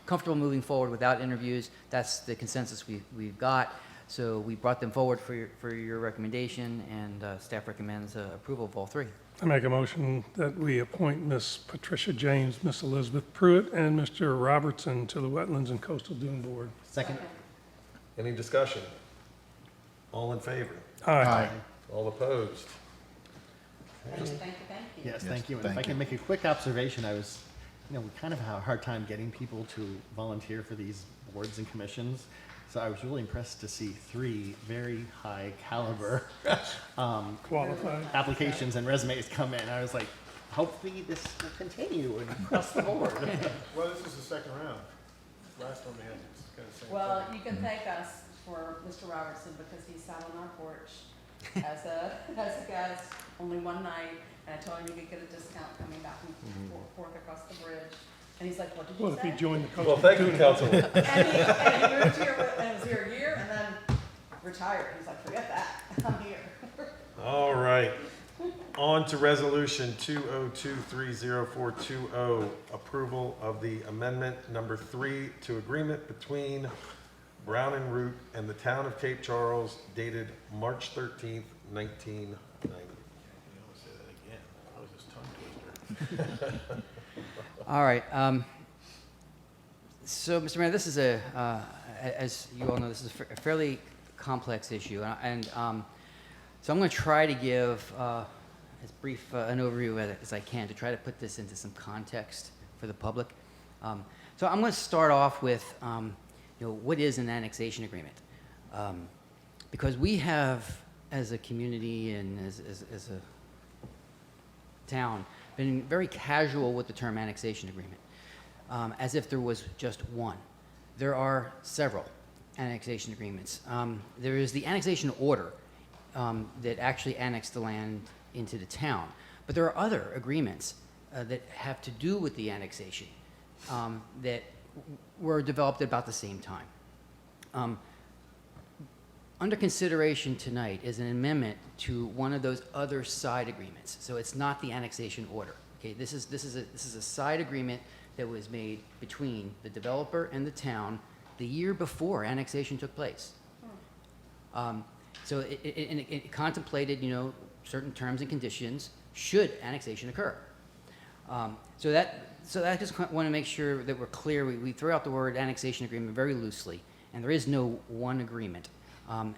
comfortable moving forward without interviews. That's the consensus we've got. So we brought them forward for your recommendation, and staff recommends approval of all 3. I make a motion that we appoint Miss Patricia James, Miss Elizabeth Pruitt, and Mr. Robertson to the Wetlands and Coastal Dune Board. Second. Any discussion? All in favor? Aye. All opposed? Thank you. Yes, thank you. And if I can make a quick observation, we kind of have a hard time getting people to volunteer for these boards and commissions. So I was really impressed to see 3 very high caliber Qualified. applications and resumes come in. I was like, hopefully this will continue and across the board. Well, this is the second round. Last one we had, it's kind of same thing. Well, you can thank us for Mr. Robertson, because he sat on our porch as a guest only one night, and I told him you could get a discount coming back and forth across the bridge. And he's like, what did you Well, say? if he joined the country. Well, thank you, Councilwoman. And he moved here, and was here a year, and then retired. He's like, forget that, I'm here. All right. On to resolution 2023040, approval of the amendment number 3 to agreement between Brown and Root and the town of Cape Charles dated March 13th, 1990. All right. So, Mr. Mayor, this is as you all know, this is a fairly complex issue, and so I'm going to try to give as brief an overview as I can to try to put this into some context for the public. So I'm going to start off with, what is an annexation agreement? Because we have, as a community and as a town, been very casual with the term annexation agreement, as if there was just one. There are several annexation agreements. There is the annexation order that actually annexed the land into the town. But there are other agreements that have to do with the annexation that were developed at about the same time. Under consideration tonight is an amendment to one of those other side agreements. So it's not the annexation order. Okay, this is a side agreement that was made between the developer and the town the year before annexation took place. So it contemplated, certain terms and conditions should annexation occur. So I just want to make sure that we're clear. We throw out the word annexation agreement very loosely, and there is no one agreement. And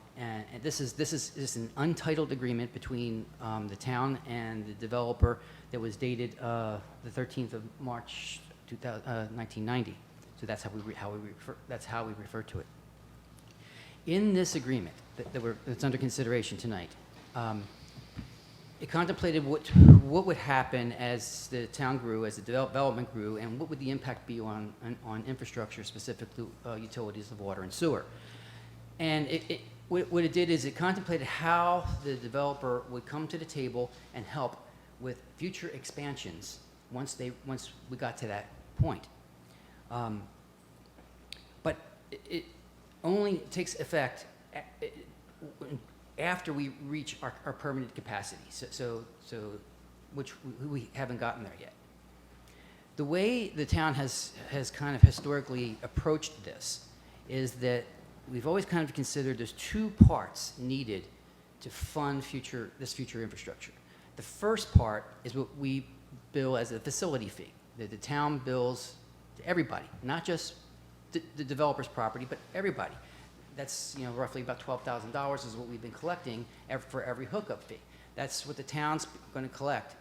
this is an untitled agreement between the town and the developer that was dated the 13th of March 1990. So that's how we refer to it. In this agreement that's under consideration tonight, it contemplated what would happen as the town grew, as the development grew, and what would the impact be on infrastructure, specifically utilities of water and sewer. And what it did is it contemplated how the developer would come to the table and help with future expansions once we got to that point. But it only takes effect after we reach our permanent capacity, so which we haven't gotten there yet. The way the town has kind of historically approached this is that we've always kind of considered there's two parts needed to fund this future infrastructure. The first part is what we bill as a facility fee, that the town bills to everybody, not just the developer's property, but everybody. That's roughly about $12,000 is what we've been collecting for every hookup fee. That's what the town's going to collect.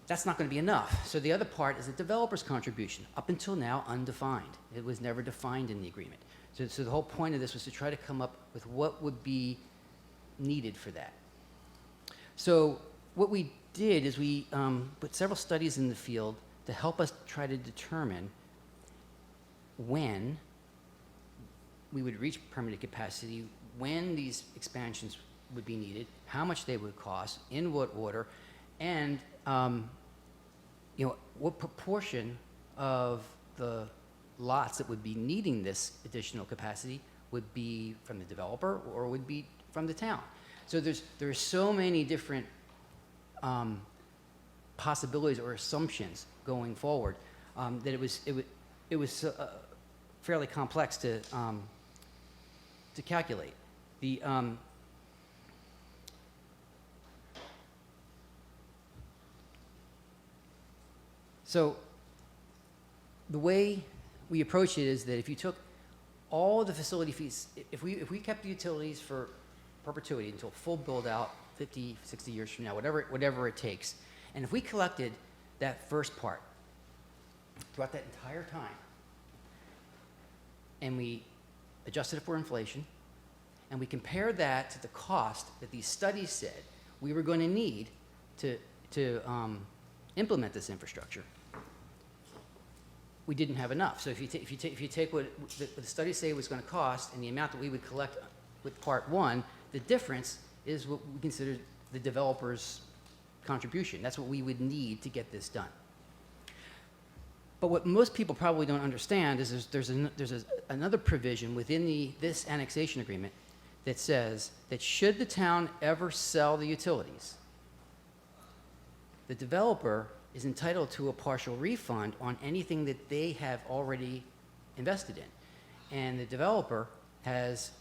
That's not going to be enough. So the other part is the developer's contribution, up until now undefined. It was never defined in the agreement. So the whole point of this was to try to come up with what would be needed for that. So what we did is we put several studies in the field to help us try to determine when we would reach permanent capacity, when these expansions would be needed, how much they would cost, in what order, and what proportion of the lots that would be needing this additional capacity would be from the developer or would be from the town. So there's so many different possibilities or assumptions going forward that it was fairly complex to calculate. So the way we approach it is that if you took all the facility fees, if we kept the utilities for perpetuity until full build out, 50, 60 years from now, whatever it takes, and if we collected that first part throughout that entire time, and we adjusted it for inflation, and we compared that to the cost that these studies said we were going to need to implement this infrastructure, we didn't have enough. So if you take what the studies say was going to cost and the amount that we would collect with part one, the difference is what we consider the developer's contribution. That's what we would need to get this done. But what most people probably don't understand is there's another provision within this annexation agreement that says that should the town ever sell the utilities, the developer is entitled to a partial refund on anything that they have already invested in. And the developer has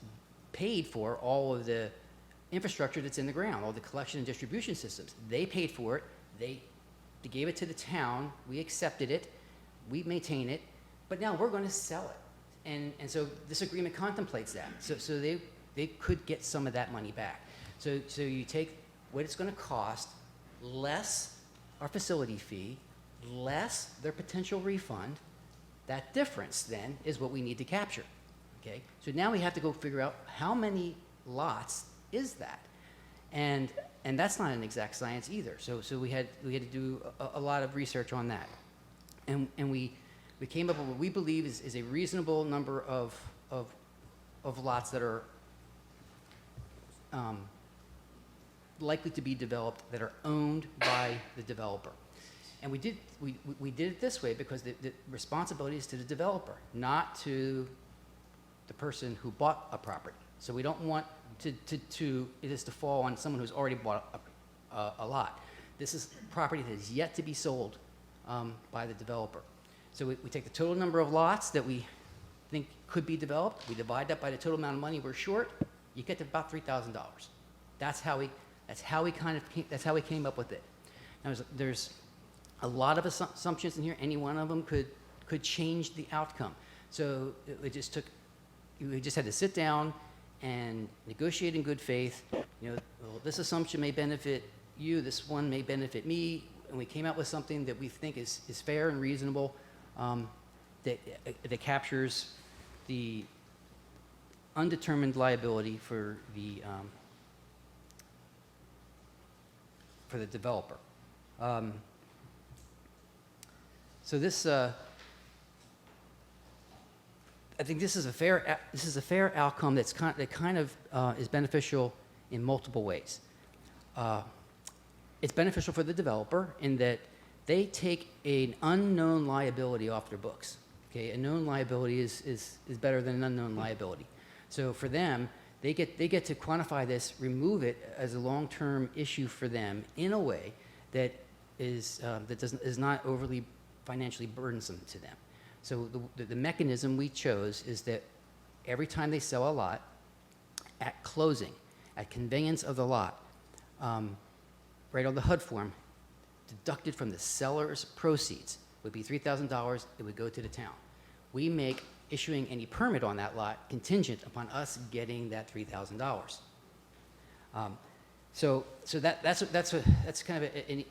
paid for all of the infrastructure that's in the ground, all the collection and distribution systems. They paid for it. They gave it to the town. We accepted it. We maintain it. But now we're going to sell it. And so this agreement contemplates that. So they could get some of that money back. So you take what it's going to cost, less our facility fee, less their potential refund. That difference then is what we need to capture. Okay? So now we have to go figure out how many lots is that. And that's not an exact science either. So we had to do a lot of research on that. And we came up with what we believe is a reasonable number of lots that are likely to be developed that are owned by the developer. And we did it this way because the responsibility is to the developer, not to the person who bought a property. So we don't want it to fall on someone who's already bought a lot. This is property that is yet to be sold by the developer. So we take the total number of lots that we think could be developed, we divide that by the total amount of money we're short, you get to about $3,000. That's how we came up with it. Now there's a lot of assumptions in here. Any one of them could change the outcome. So we just had to sit down and negotiate in good faith. You know, well, this assumption may benefit you, this one may benefit me, and we came out with something that we think is fair and reasonable, that captures the undetermined liability for the developer. So this, I think this is a fair outcome that kind of is beneficial in multiple ways. It's beneficial for the developer in that they take an unknown liability off their books. Okay, a known liability is better than an unknown liability. So for them, they get to quantify this, remove it as a long-term issue for them in a way that is not overly financially burdensome to them. So the mechanism we chose is that every time they sell a lot, at closing, at conveyance of the lot, right on the HUD form, deducted from the seller's proceeds would be $3,000. It would go to the town. We make issuing any permit on that lot contingent upon us getting that $3,000. So that's kind of an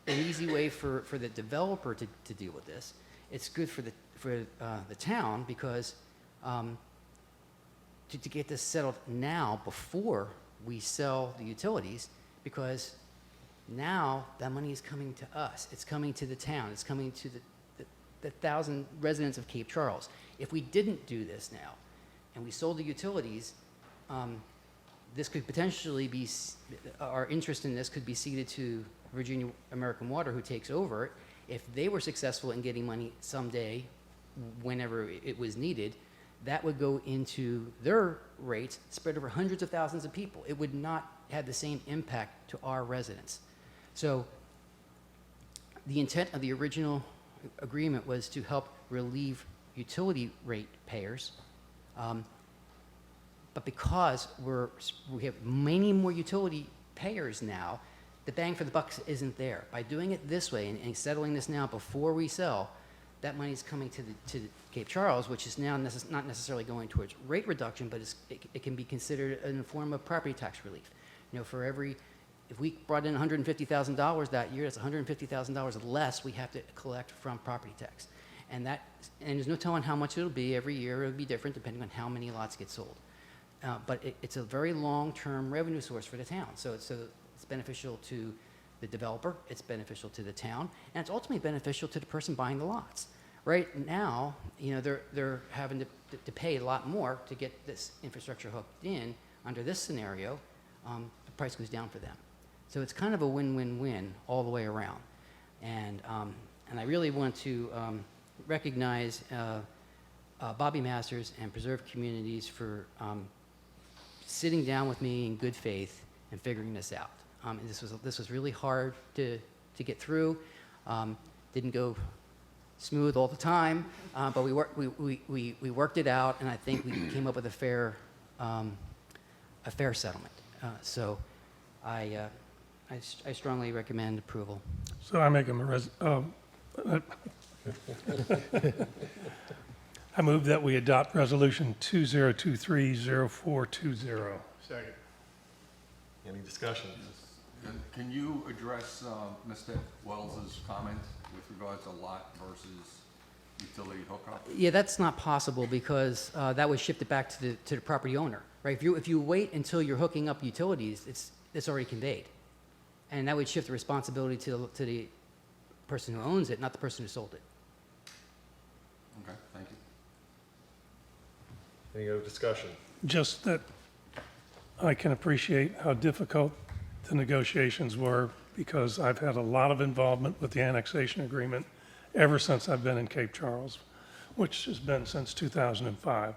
easy way for the developer to deal with this. It's good for the town because to get this settled now before we sell the utilities, because now that money is coming to us. It's coming to the town. It's coming to the 1,000 residents of Cape Charles. If we didn't do this now and we sold the utilities, this could potentially be, our interest in this could be ceded to Virginia American Water, who takes over it. If they were successful in getting money someday, whenever it was needed, that would go into their rates spread over hundreds of thousands of people. It would not have the same impact to our residents. So the intent of the original agreement was to help relieve utility rate payers, but because we have many more utility payers now, the bang for the buck isn't there. By doing it this way and settling this now before we sell, that money is coming to Cape Charles, which is now not necessarily going towards rate reduction, but it can be considered in a form of property tax relief. You know, if we brought in $150,000 that year, that's $150,000 less we have to collect from property tax. And there's no telling how much it'll be every year. It'll be different depending on how many lots get sold. But it's a very long-term revenue source for the town. So it's beneficial to the developer, it's beneficial to the town, and it's ultimately beneficial to the person buying the lots. Right now, you know, they're having to pay a lot more to get this infrastructure hooked in. Under this scenario, the price goes down for them. So it's kind of a win-win-win all the way around. And I really want to recognize Bobby Masters and Preserve Communities for sitting down with me in good faith and figuring this out. And this was really hard to get through. Didn't go smooth all the time, but we worked it out, and I think we came up with a fair settlement. So I strongly recommend approval. So I make I move that we adopt Resolution 2023-0420. Second. Any discussion? And can you address Mr. Wells's comment with regards to lot versus utility hookup? Yeah, that's not possible because that would shift it back to the property owner, right? If you wait until you're hooking up utilities, it's already conveyed, and that would shift the responsibility to the person who owns it, not the person who sold it. Okay, thank you. Any other discussion? Just that I can appreciate how difficult the negotiations were because I've had a lot of involvement with the annexation agreement ever since I've been in Cape Charles, which has been since 2005.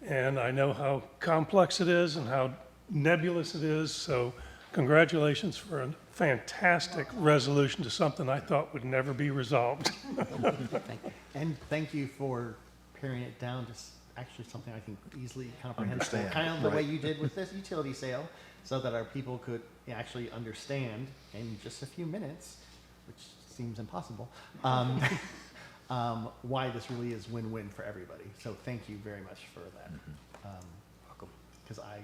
And I know how complex it is and how nebulous it is, so congratulations for a fantastic resolution to something I thought would never be resolved. And thank you for paring it down to actually something I think easily comprehensible, Understand, kind of the way right. you did with this utility sale, so that our people could actually understand in just a few minutes, which seems impossible, why this really is win-win for everybody. So thank you very much for that. Welcome. Because I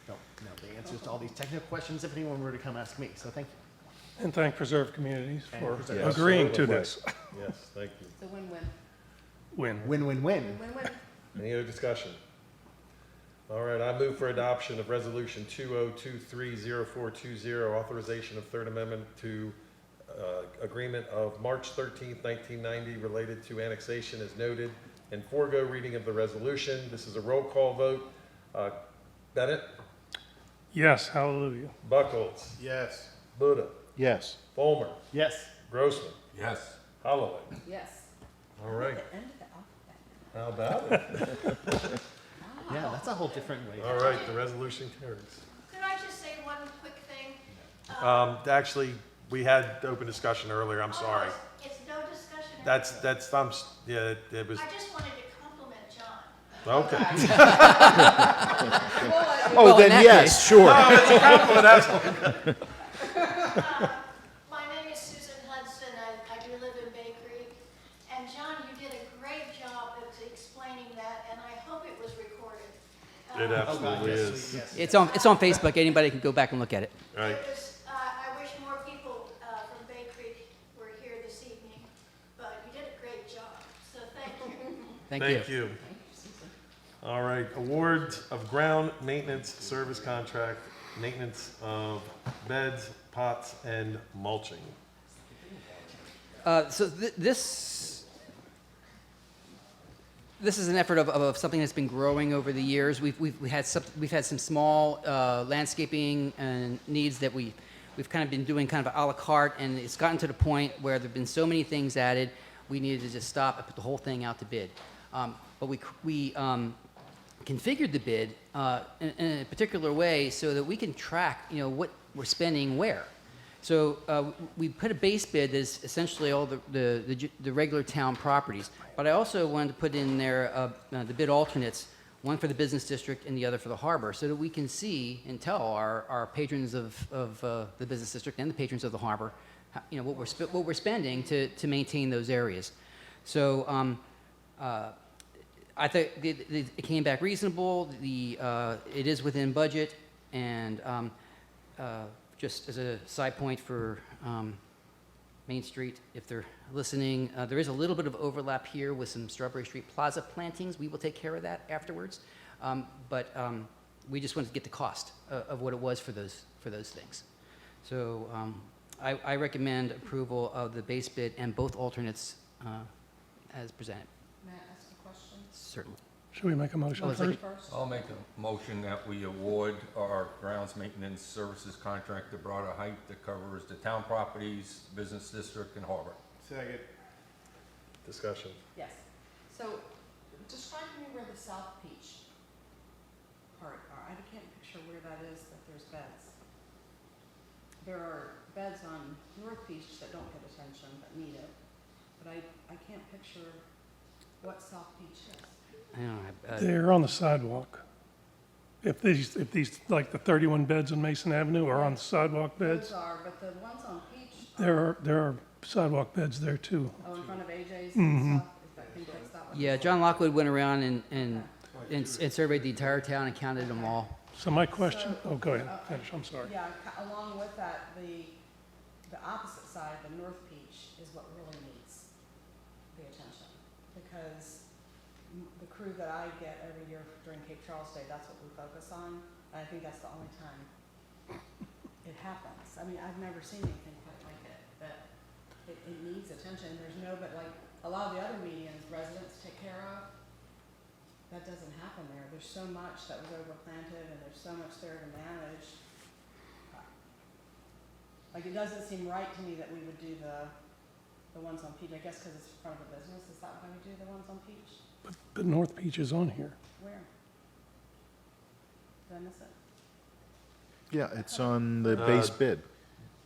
don't know the answers to all these technical questions if anyone were to come ask me. So thank you. And thank Preserve Communities And for Preserve- agreeing to Absolutely. this. Yes, thank you. It's a win-win. Win. Win-win-win. Win-win. Any other discussion? All right, I move for adoption of Resolution 2023-0420, authorization of Third Amendment to Agreement of March 13th, 1990, related to annexation as noted, and forego reading of the resolution. This is a roll call vote. Bennett? Yes, hallelujah. Buckles? Yes. Buddha? Yes. Fulmer? Yes. Grossman? Yes. Holloway? Yes. All right, The end of the alphabet. how about it? Yeah, that's a whole different way. All right, the resolution carries. Could I just say one quick thing? Actually, we had open discussion earlier, I'm sorry. It's no discussion. Yeah, it was, I just wanted to compliment John. okay. Oh, Well, in then that yes, sure. My name is Susan Hudson. I do live in Bay Creek. And John, you did a great job of explaining that, and I hope it was recorded. It absolutely yes, is. yes. It's on Facebook. Anybody can go back and look at it. Right. It was, I wish more people from Bay Creek were here this evening, but you did a great job, so thank you. Thank you. Thank you. All right, awards of ground maintenance service contract, maintenance of beds, pots, and mulching. This is an effort of something that's been growing over the years. We've had some small landscaping and needs that we've kind of been doing kind of a la carte, and it's gotten to the point where there've been so many things added, we needed to just stop and put the whole thing out to bid. But we configured the bid in a particular way so that we can track, what we're spending where. So we put a base bid that's essentially all the regular town properties. But I also wanted to put in there the bid alternates, one for the business district and the other for the harbor, so that we can see and tell our patrons of the business district and the patrons of the harbor, what we're spending to maintain those areas. So I think it came back reasonable. It is within budget, and just as a side point for Main Street, if they're listening, there is a little bit of overlap here with some Strawberry Street Plaza plantings. We will take care of that afterwards, but we just wanted to get the cost of what it was for those things. So I recommend approval of the base bid and both alternates as presented. May I ask a question? Certainly. Should we make a motion Oh, first? First? I'll make a motion that we award our grounds maintenance services contract to Broader Height that covers the town properties, business district, and harbor. Second. discussion. Yes. So describe to me where the South Peach part are. I can't picture where that is, that there's beds. There are beds on North Peach that don't get attention, but need it. But I can't picture what South Peach is. I don't know, They're on the sidewalk. If these, like the 31 beds on Mason Avenue are on the sidewalk beds, Those are, but the ones on Peach, there are sidewalk beds there too. oh, in front of AJ's Mhm. and stuff, I think that's that one. Yeah, John Lockwood went around and surveyed the entire town and counted them all. So my question, oh, go ahead, finish, I'm sorry. Yeah, along with that, the opposite side, the North Peach, is what really needs the attention. Because the crew that I get every year during Cape Charles Day, that's what we focus on. And I think that's the only time it happens. I mean, I've never seen anything quite like it, that it needs attention. There's no, but like, a lot of the other medians residents take care of, that doesn't happen there. There's so much that was overplanted and there's so much there to manage. Like, it doesn't seem right to me that we would do the ones on Peach, I guess because it's in front of a business. Is that why we do the ones on Peach? But North Beach is on here. Where? Did I miss it? Yeah, it's on the base bid.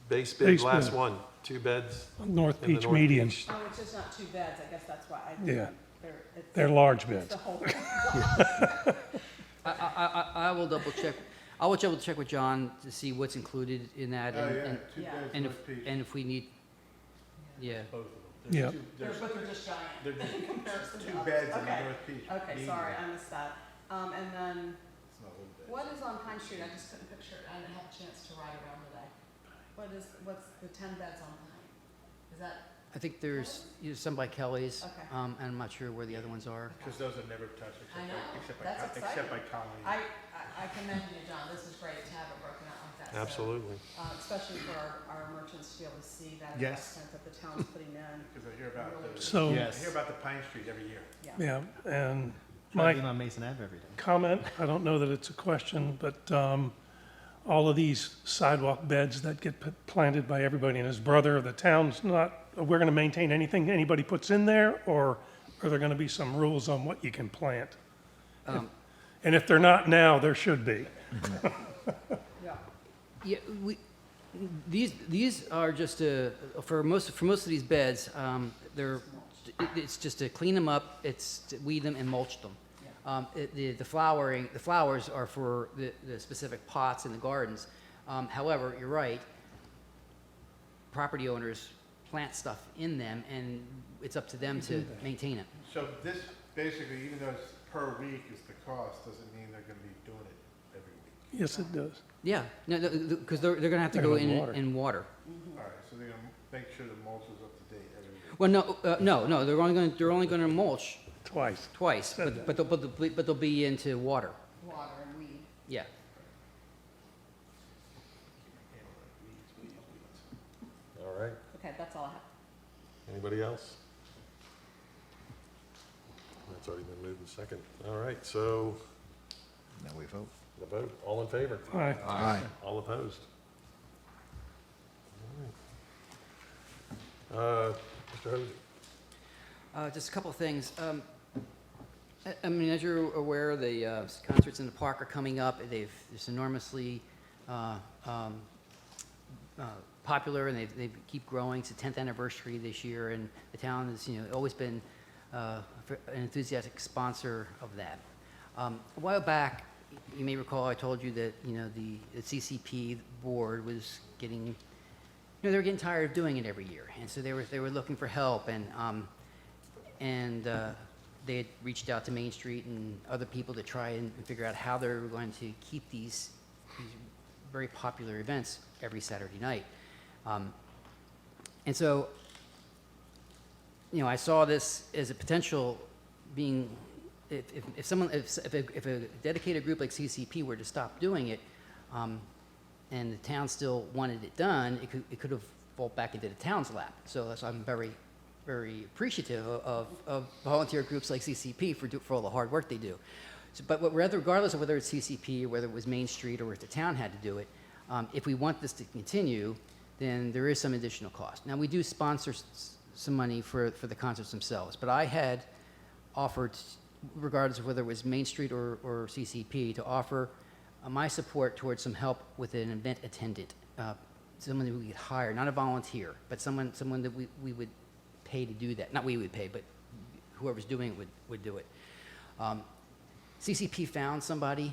Base bid, Base last bid. one, 2 beds. North in the Beach North median. Beach. Oh, it's just not 2 beds. I guess that's why I. Yeah. It's They're large it's beds. the whole. I will double check, I will double check with John to see what's included in that. Oh, and- yeah, and- 2 Yeah. beds, And North Peach. if we need, yeah. Both of them. Yeah. There's two- They're, there's- but they're just giant. They're just in comparison to two others. beds in the Okay. North Peach. Okay, median. sorry, I missed that. And then, It's not little beds. what is on Pine Street? I just couldn't picture it. I didn't have a chance to ride around today. What's the 10 beds on Pine? Is that, I think there's some by Kelly's, Okay. and I'm not sure where the other ones are. Because those are never touched I know. except That's by exciting. colony. I commend you, John. This is great to have it broken out like that. So, Absolutely. especially for our merchants to be able to see that Yes. investment that the town's putting in. Because I hear about the, So- I Yes. hear about the Pine Street every year. Yeah, and Driving my on Mason Ave every day. comment, I don't know that it's a question, but all of these sidewalk beds that get planted by everybody and his brother, the town's not, we're going to maintain anything anybody puts in there, or are there going to be some rules on what you can plant? Um, And if they're not now, there should be. Yeah. Yeah, these are just for most of these beds, it's just to clean them up, it's to weed them and mulch them. The flowers are for the specific pots in the gardens. However, you're right, property owners plant stuff in them, and it's up to them to maintain it. So this, basically, even though it's per week is the cost, doesn't mean they're gonna be doing it every week. Yes, it does. Yeah, no, because they're gonna have to They're go gonna in water. and water. All right, so they're gonna make sure the mulch is up to date every week. Well, no, they're only gonna mulch Twice. twice, Said but they'll be into water. Water and weed. Yeah. All right. Okay, that's all I have. Anybody else? That's already been moved and second. All right, so Now we vote. the vote, all in favor? Aye. Aye. All opposed? All right. Mr. Hosey? Just a couple of things. I mean, as you're aware, the concerts in the park are coming up. It's enormously popular, and they keep growing. It's the 10th anniversary this year, and the town has, always been an enthusiastic sponsor of that. A while back, you may recall I told you that, the CCP board was getting, they were getting tired of doing it every year, and so they were looking for help, and they had reached out to Main Street and other people to try and figure out how they were going to keep these very popular events every Saturday night. And so, I saw this as a potential being, if a dedicated group like CCP were to stop doing it, and the town still wanted it done, it could have fallen back into the town's lap. So I'm very, very appreciative of volunteer groups like CCP for all the hard work they do. So, but regardless of whether it's CCP or whether it was Main Street or if the town had to do it, if we want this to continue, then there is some additional cost. Now, we do sponsor some money for the concerts themselves. But I had offered, regardless of whether it was Main Street or CCP, to offer my support towards some help with an event attendant, someone that we could hire, not a volunteer, but someone that we would pay to do that. Not we would pay, but whoever's doing it would do it. CCP found somebody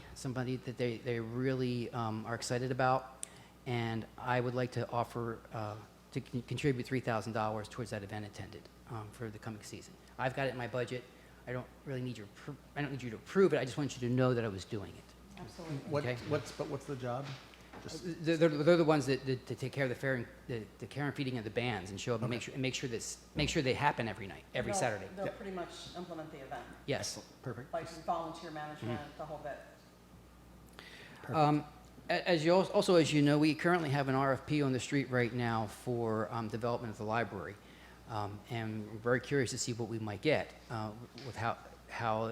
that they really are excited about, and I would like to offer to contribute $3,000 towards that event attendant for the coming season. I've got it in my budget. I don't really need I don't need you to approve it. I just want you to know that I was doing it. Absolutely. Okay. What's the job? They're the ones that take care of the fair and the care and feeding of the bands and show up and make sure they happen every night, every They'll- Saturday. They'll pretty much implement the event, Yes. Perfect. like volunteer management, the whole bit. As you know, we currently have an RFP on the street right now for development of the library. And we're very curious to see what we might get with how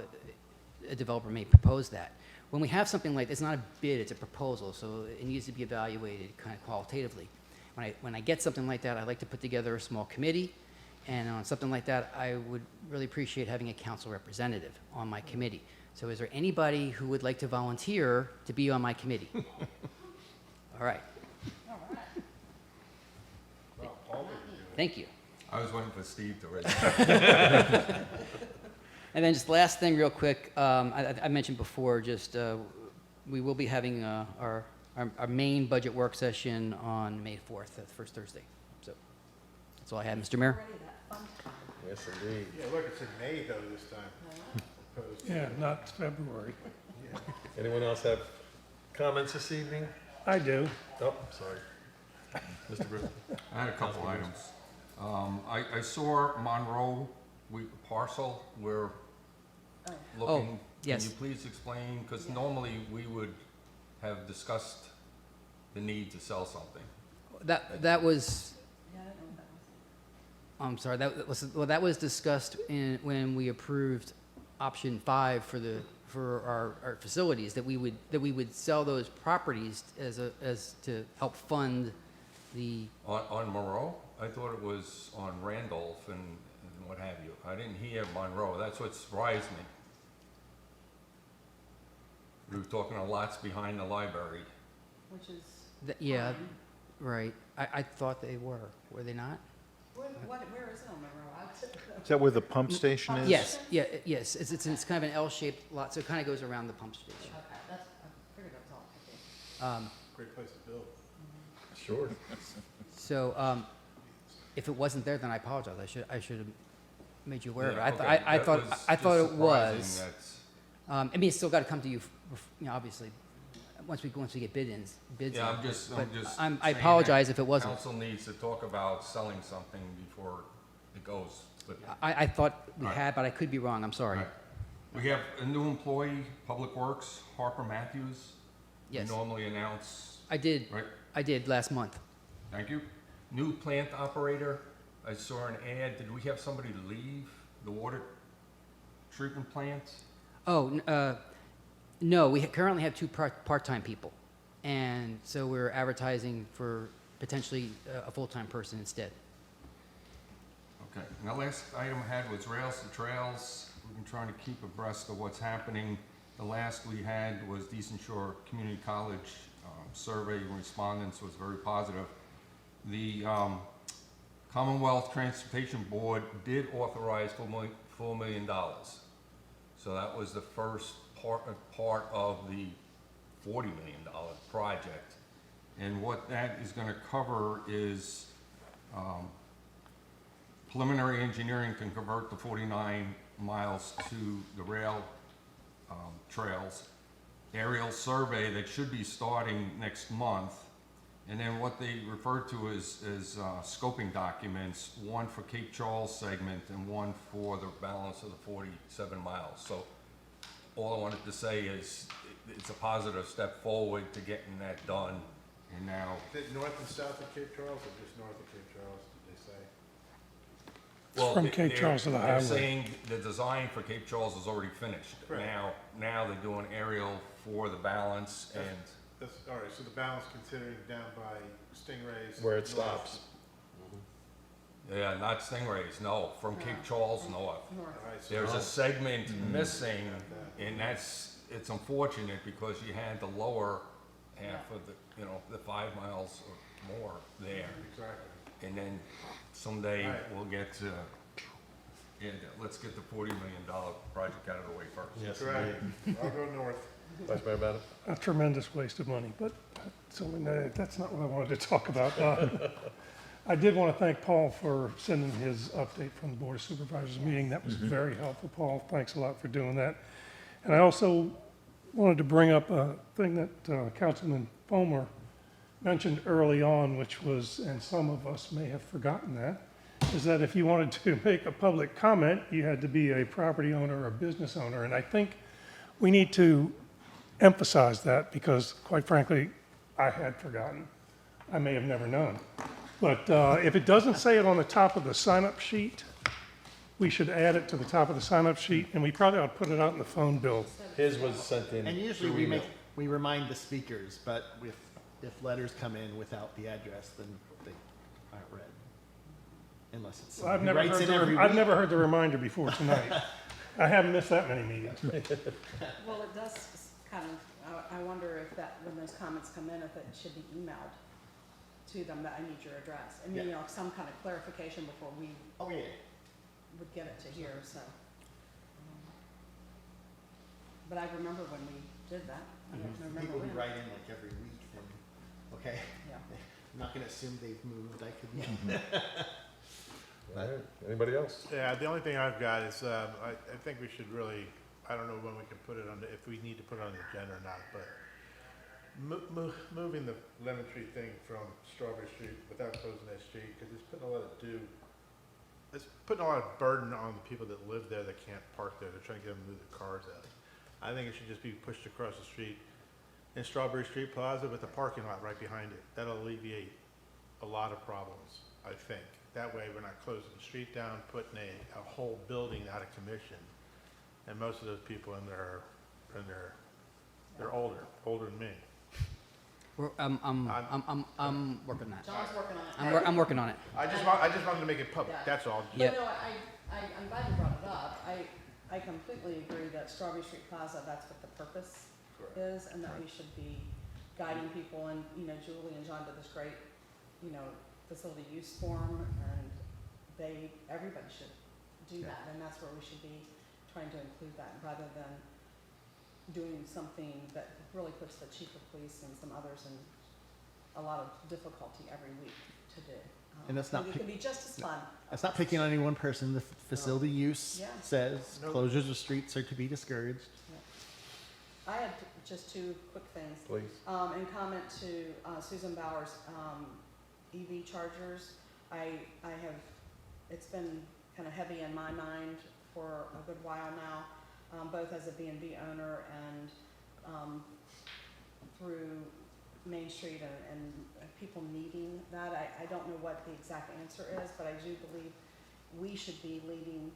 a developer may propose that. When we have something like, it's not a bid, it's a proposal, so it needs to be evaluated kind of qualitatively. When I get something like that, I like to put together a small committee, and on something like that, I would really appreciate having a council representative on my committee. So is there anybody who would like to volunteer to be on my committee? All right. Thank you. I was waiting for Steve to raise. And then just last thing real quick, I mentioned before, just we will be having our main budget work session on May 4th, the first Thursday. So that's all I have, Mr. Mayor. Already that fun time. Yes, indeed. Yeah, look, it's in May though this time. opposed to- Yeah, not February. Anyone else have comments this evening? I do. Oh, sorry. Mr. Griffin. I had a couple items. I saw Monroe parcel, we're looking. yes. Can you please explain? Because normally we would have discussed the need to sell something. That was, Yeah, I don't know what that was. I'm sorry, that was discussed when we approved option 5 for our facilities, that we would sell those properties as to help fund the, On Monroe? I thought it was on Randolph and what have you. I didn't hear Monroe. That's what surprised me. We were talking of lots behind the library. Which is, yeah, fine. right. I thought they were they not? Where is it on Monroe? I was- Is that where the pump station is? Yes, yes. It's kind of an L-shaped lot, so it kind of goes around the pump station. Okay, I figured that was all. Okay. Great place to build. Sure. So, if it wasn't there, then I apologize. I should have made you aware of it. Yeah, okay. I That thought was I thought just it was. surprising that's- I mean, it's still got to come to you, obviously, once we get bids Yeah, in. I'm just But I saying apologize that if it wasn't. Council needs to talk about selling something before it goes. But- I thought we All right. had, but I could be wrong. I'm sorry. All right. We have a new employee, Public Works, Harper Matthews. Yes. You normally announce, I did. right? I did last month. Thank you. New plant operator, I saw an ad. Did we have somebody leave the water treatment plant? Oh, no, we currently have 2 part-time people. And so we're advertising for potentially a full-time person instead. Okay, and the last item I had was Rails to Trails. We've been trying to keep abreast of what's happening. The last we had was Decent Shore Community College survey respondents was very positive. The Commonwealth Transportation Board did authorize $4 million. So that was the first part of the $40 million project. And what that is going to cover is preliminary engineering can convert the 49 miles to the rail trails, aerial survey that should be starting next month, and then what they refer to as scoping documents, one for Cape Charles segment and one for the balance of the 47 miles. So all I wanted to say is it's a positive step forward to getting that done, and now Is it north and south of Cape Charles or just north of Cape Charles, did they say? well, From Cape Charles to the they're highway. saying the design for Cape Charles is already finished. Right. Now they're doing aerial for the balance and, That's, all right, so the balance considering down by Stingrays. Where it north. stops. Yeah, not Stingrays, no, from Cape Charles north. North. There's a segment missing, and it's unfortunate because you had the lower half of the, the 5 miles or more there. Exactly. And then someday Right. we'll get to, let's get the $40 million project out of the way first. Yes, Right. indeed. I'll go north. Vice Mayor Bennett? A tremendous waste of money, but that's not what I wanted to talk about. I did want to thank Paul for sending his update from the Board of Supervisors meeting. That was very helpful, Paul. Thanks a lot for doing that. And I also wanted to bring up a thing that Councilman Fulmer mentioned early on, which was, and some of us may have forgotten that, is that if you wanted to make a public comment, you had to be a property owner or a business owner. And I think we need to emphasize that because, quite frankly, I had forgotten. I may have never known. But if it doesn't say it on the top of the sign-up sheet, we should add it to the top of the sign-up sheet, and we probably ought to put it out in the phone bill. His was sent in. And usually through email. we remind the speakers, but if letters come in without the address, then they aren't read. Unless it's I've someone who never writes heard it every I've week. never heard the reminder before tonight. I haven't missed that many meetings. Well, it does kind of, I wonder if that, when those comments come in, if it should be emailed to them that I need your address. I mean, some kind of clarification before we Oh, yeah. would get it to here, so. But I remember when we did that. I don't remember People who when. write in like every week, then, okay. Yeah. I'm not gonna assume they've moved, I could. All right. Anybody else? Yeah, the only thing I've got is, I think we should really, I don't know when we can put it on, if we need to put it on the agenda or not, but moving the Lemon Tree thing from Strawberry Street without closing that street, because it's putting a lot of burden on the people that live there that can't park there. They're trying to get them to move their cars out. I think it should just be pushed across the street in Strawberry Street Plaza with a parking lot right behind it. That'll alleviate a lot of problems, I think. That way, we're not closing the street down, putting a whole building out of commission. And most of those people they're older than me. I'm working on that. John's working on it. I'm working on it. I just wanted to make it public, Yeah. that's all. Yeah. But no, I'm glad you brought it up. I completely agree that Strawberry Street Plaza, that's what the purpose is, and that we should be guiding people, and, Julie and John did this great, facility use form, and everybody should do that, and that's where we should be trying to include that, rather than doing something that really puts the chief of police and some others in a lot of difficulty every week to do. And that's not It pick- can be just as fun. That's not picking on any one person. The facility use Yeah. says No. closures of streets are to be discouraged. I had just two quick things. Please. In comment to Susan Bowers, EV chargers, it's been kind of heavy in my mind for a good while now, both as a B&B owner and through Main Street and people needing that. I don't know what the exact answer is, but I do believe we should be leading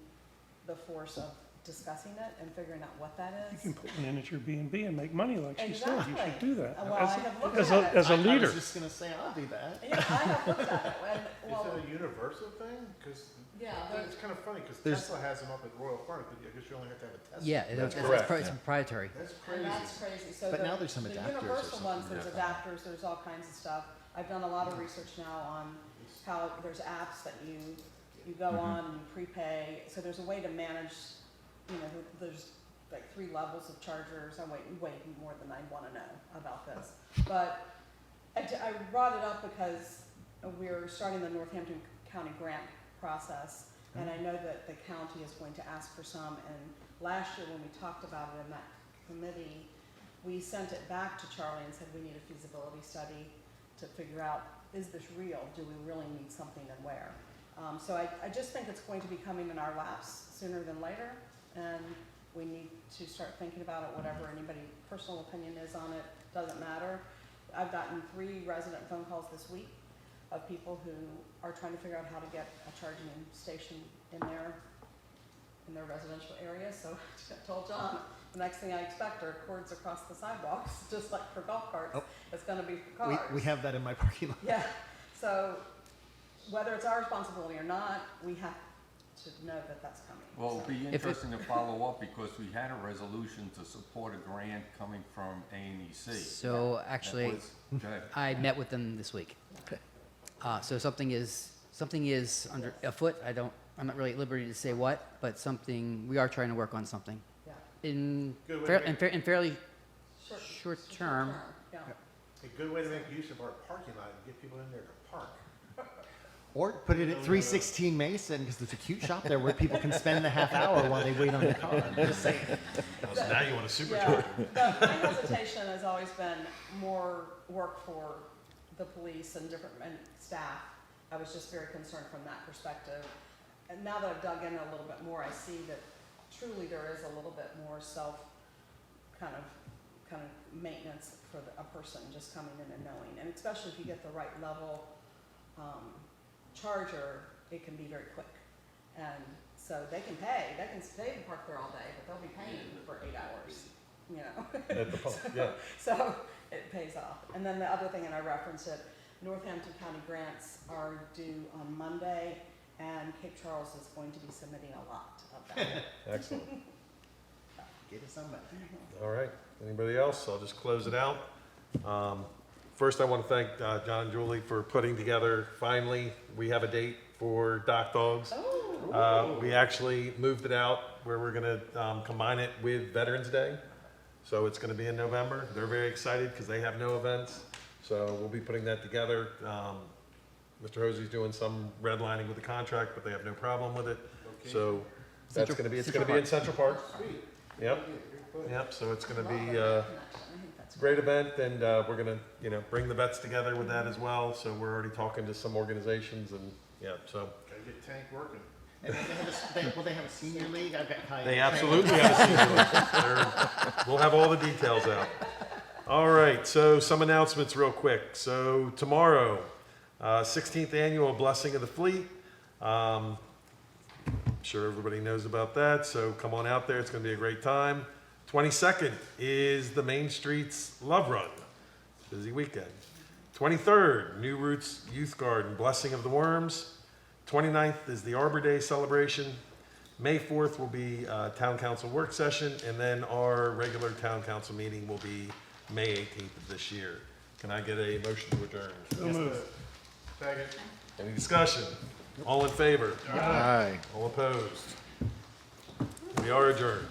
the force of discussing it and figuring out what that You is. can put one in at your B&B and make money like she said. You should Exactly. do that. Well, I have looked As at a, it. as a I leader. was just gonna say, I'll do that. Yeah, I have looked at it, and, well, Is it a universal thing? Because yeah, it's kind of funny, because There's- Tesla has them up at Royal Farm, but I guess you only have to have a Tesla. Yeah, That's it's correct. it's proprietary. That's and crazy. that's crazy, so But the, now there's some the adapters or universal ones, something. there's adapters, there's all kinds of stuff. I've done a lot of research now on how there's apps that you go on and you prepay, so there's a way to manage, there's like 3 levels of chargers. I'm way more than I wanna know about this. But I brought it up because we're starting the Northampton County grant process, and I know that the county is going to ask for some, and last year when we talked about it in that committee, we sent it back to Charlie and said we need a feasibility study to figure out, is this real? Do we really need something, and where? So I just think it's going to be coming in our laps sooner than later, and we need to start thinking about it, whatever anybody's personal opinion is on it, doesn't matter. I've gotten 3 resident phone calls this week of people who are trying to figure out how to get a charging station in their residential area, so I told John, the next thing I expect are cords across the sidewalks, just like for golf carts. Oh. It's gonna be for cars. We have that in my parking lot. Yeah, so whether it's our responsibility or not, we have to know that that's coming. Well, it'd be If it- interesting to follow up because we had a resolution to support a grant coming from ANEC. So actually, Go ahead. I met with them this week. So something is under afoot. I'm not really at liberty to say what, but we are trying to work on something. Yeah. In Good way fair- to in fair- in fairly Short- short term. Yeah. A good way to make use of our parking lot and get people in there to park. Or put it at 316 Mason, because there's a cute shop there where people can spend a half hour while they wait on the car. I'm just saying. So now you want to Yeah, supercharge. my hesitation has always been more work for the police and staff. I was just very concerned from that perspective. And now that I've dug in a little bit more, I see that truly there is a little bit more kind of maintenance for a person just coming in and knowing. And especially if you get the right level, charger, it can be very quick. And so they can park there all day, but they'll be paying for 8 hours, you know? At the pump, yeah. So it pays off. And then the other thing, and I referenced it, Northampton County grants are due on Monday, and Cape Charles is going to be submitting a lot of that. Excellent. Get us somebody. All right. Anybody else? I'll just close it out. First, I want to thank John and Julie for putting together, finally, we have a date for Dock Dogs. We actually moved it out where we're going to combine it with Veterans Day. So it's going to be in November. They're very excited because they have no events. So we'll be putting that together. Mr. Hosey's doing some redlining with the contract, but they have no problem with it. So that's going to be, it's going to be in Central Park. Yep. Yep, so it's going to be a great event, and we're going to, bring the vets together with that as well. So we're already talking to some organizations, and so. Gotta get Tank working. And will they have a senior league? I've got Kai. They absolutely have a senior league. We'll have all the details out. All right, so some announcements real quick. So tomorrow, 16th Annual Blessing of the Fleet. I'm sure everybody knows about that, so come on out there. It's going to be a great time. 22nd is the Main Streets Love Run. Busy weekend. 23rd, New Roots Youth Garden, Blessing of the Worms. 29th is the Arbor Day celebration. May 4th will be Town Council work session, and then our regular Town Council meeting will be May 18th of this year. Can I get a motion to adjourn? So moved. Second. Any discussion? All in favor? Aye. All opposed? We are adjourned.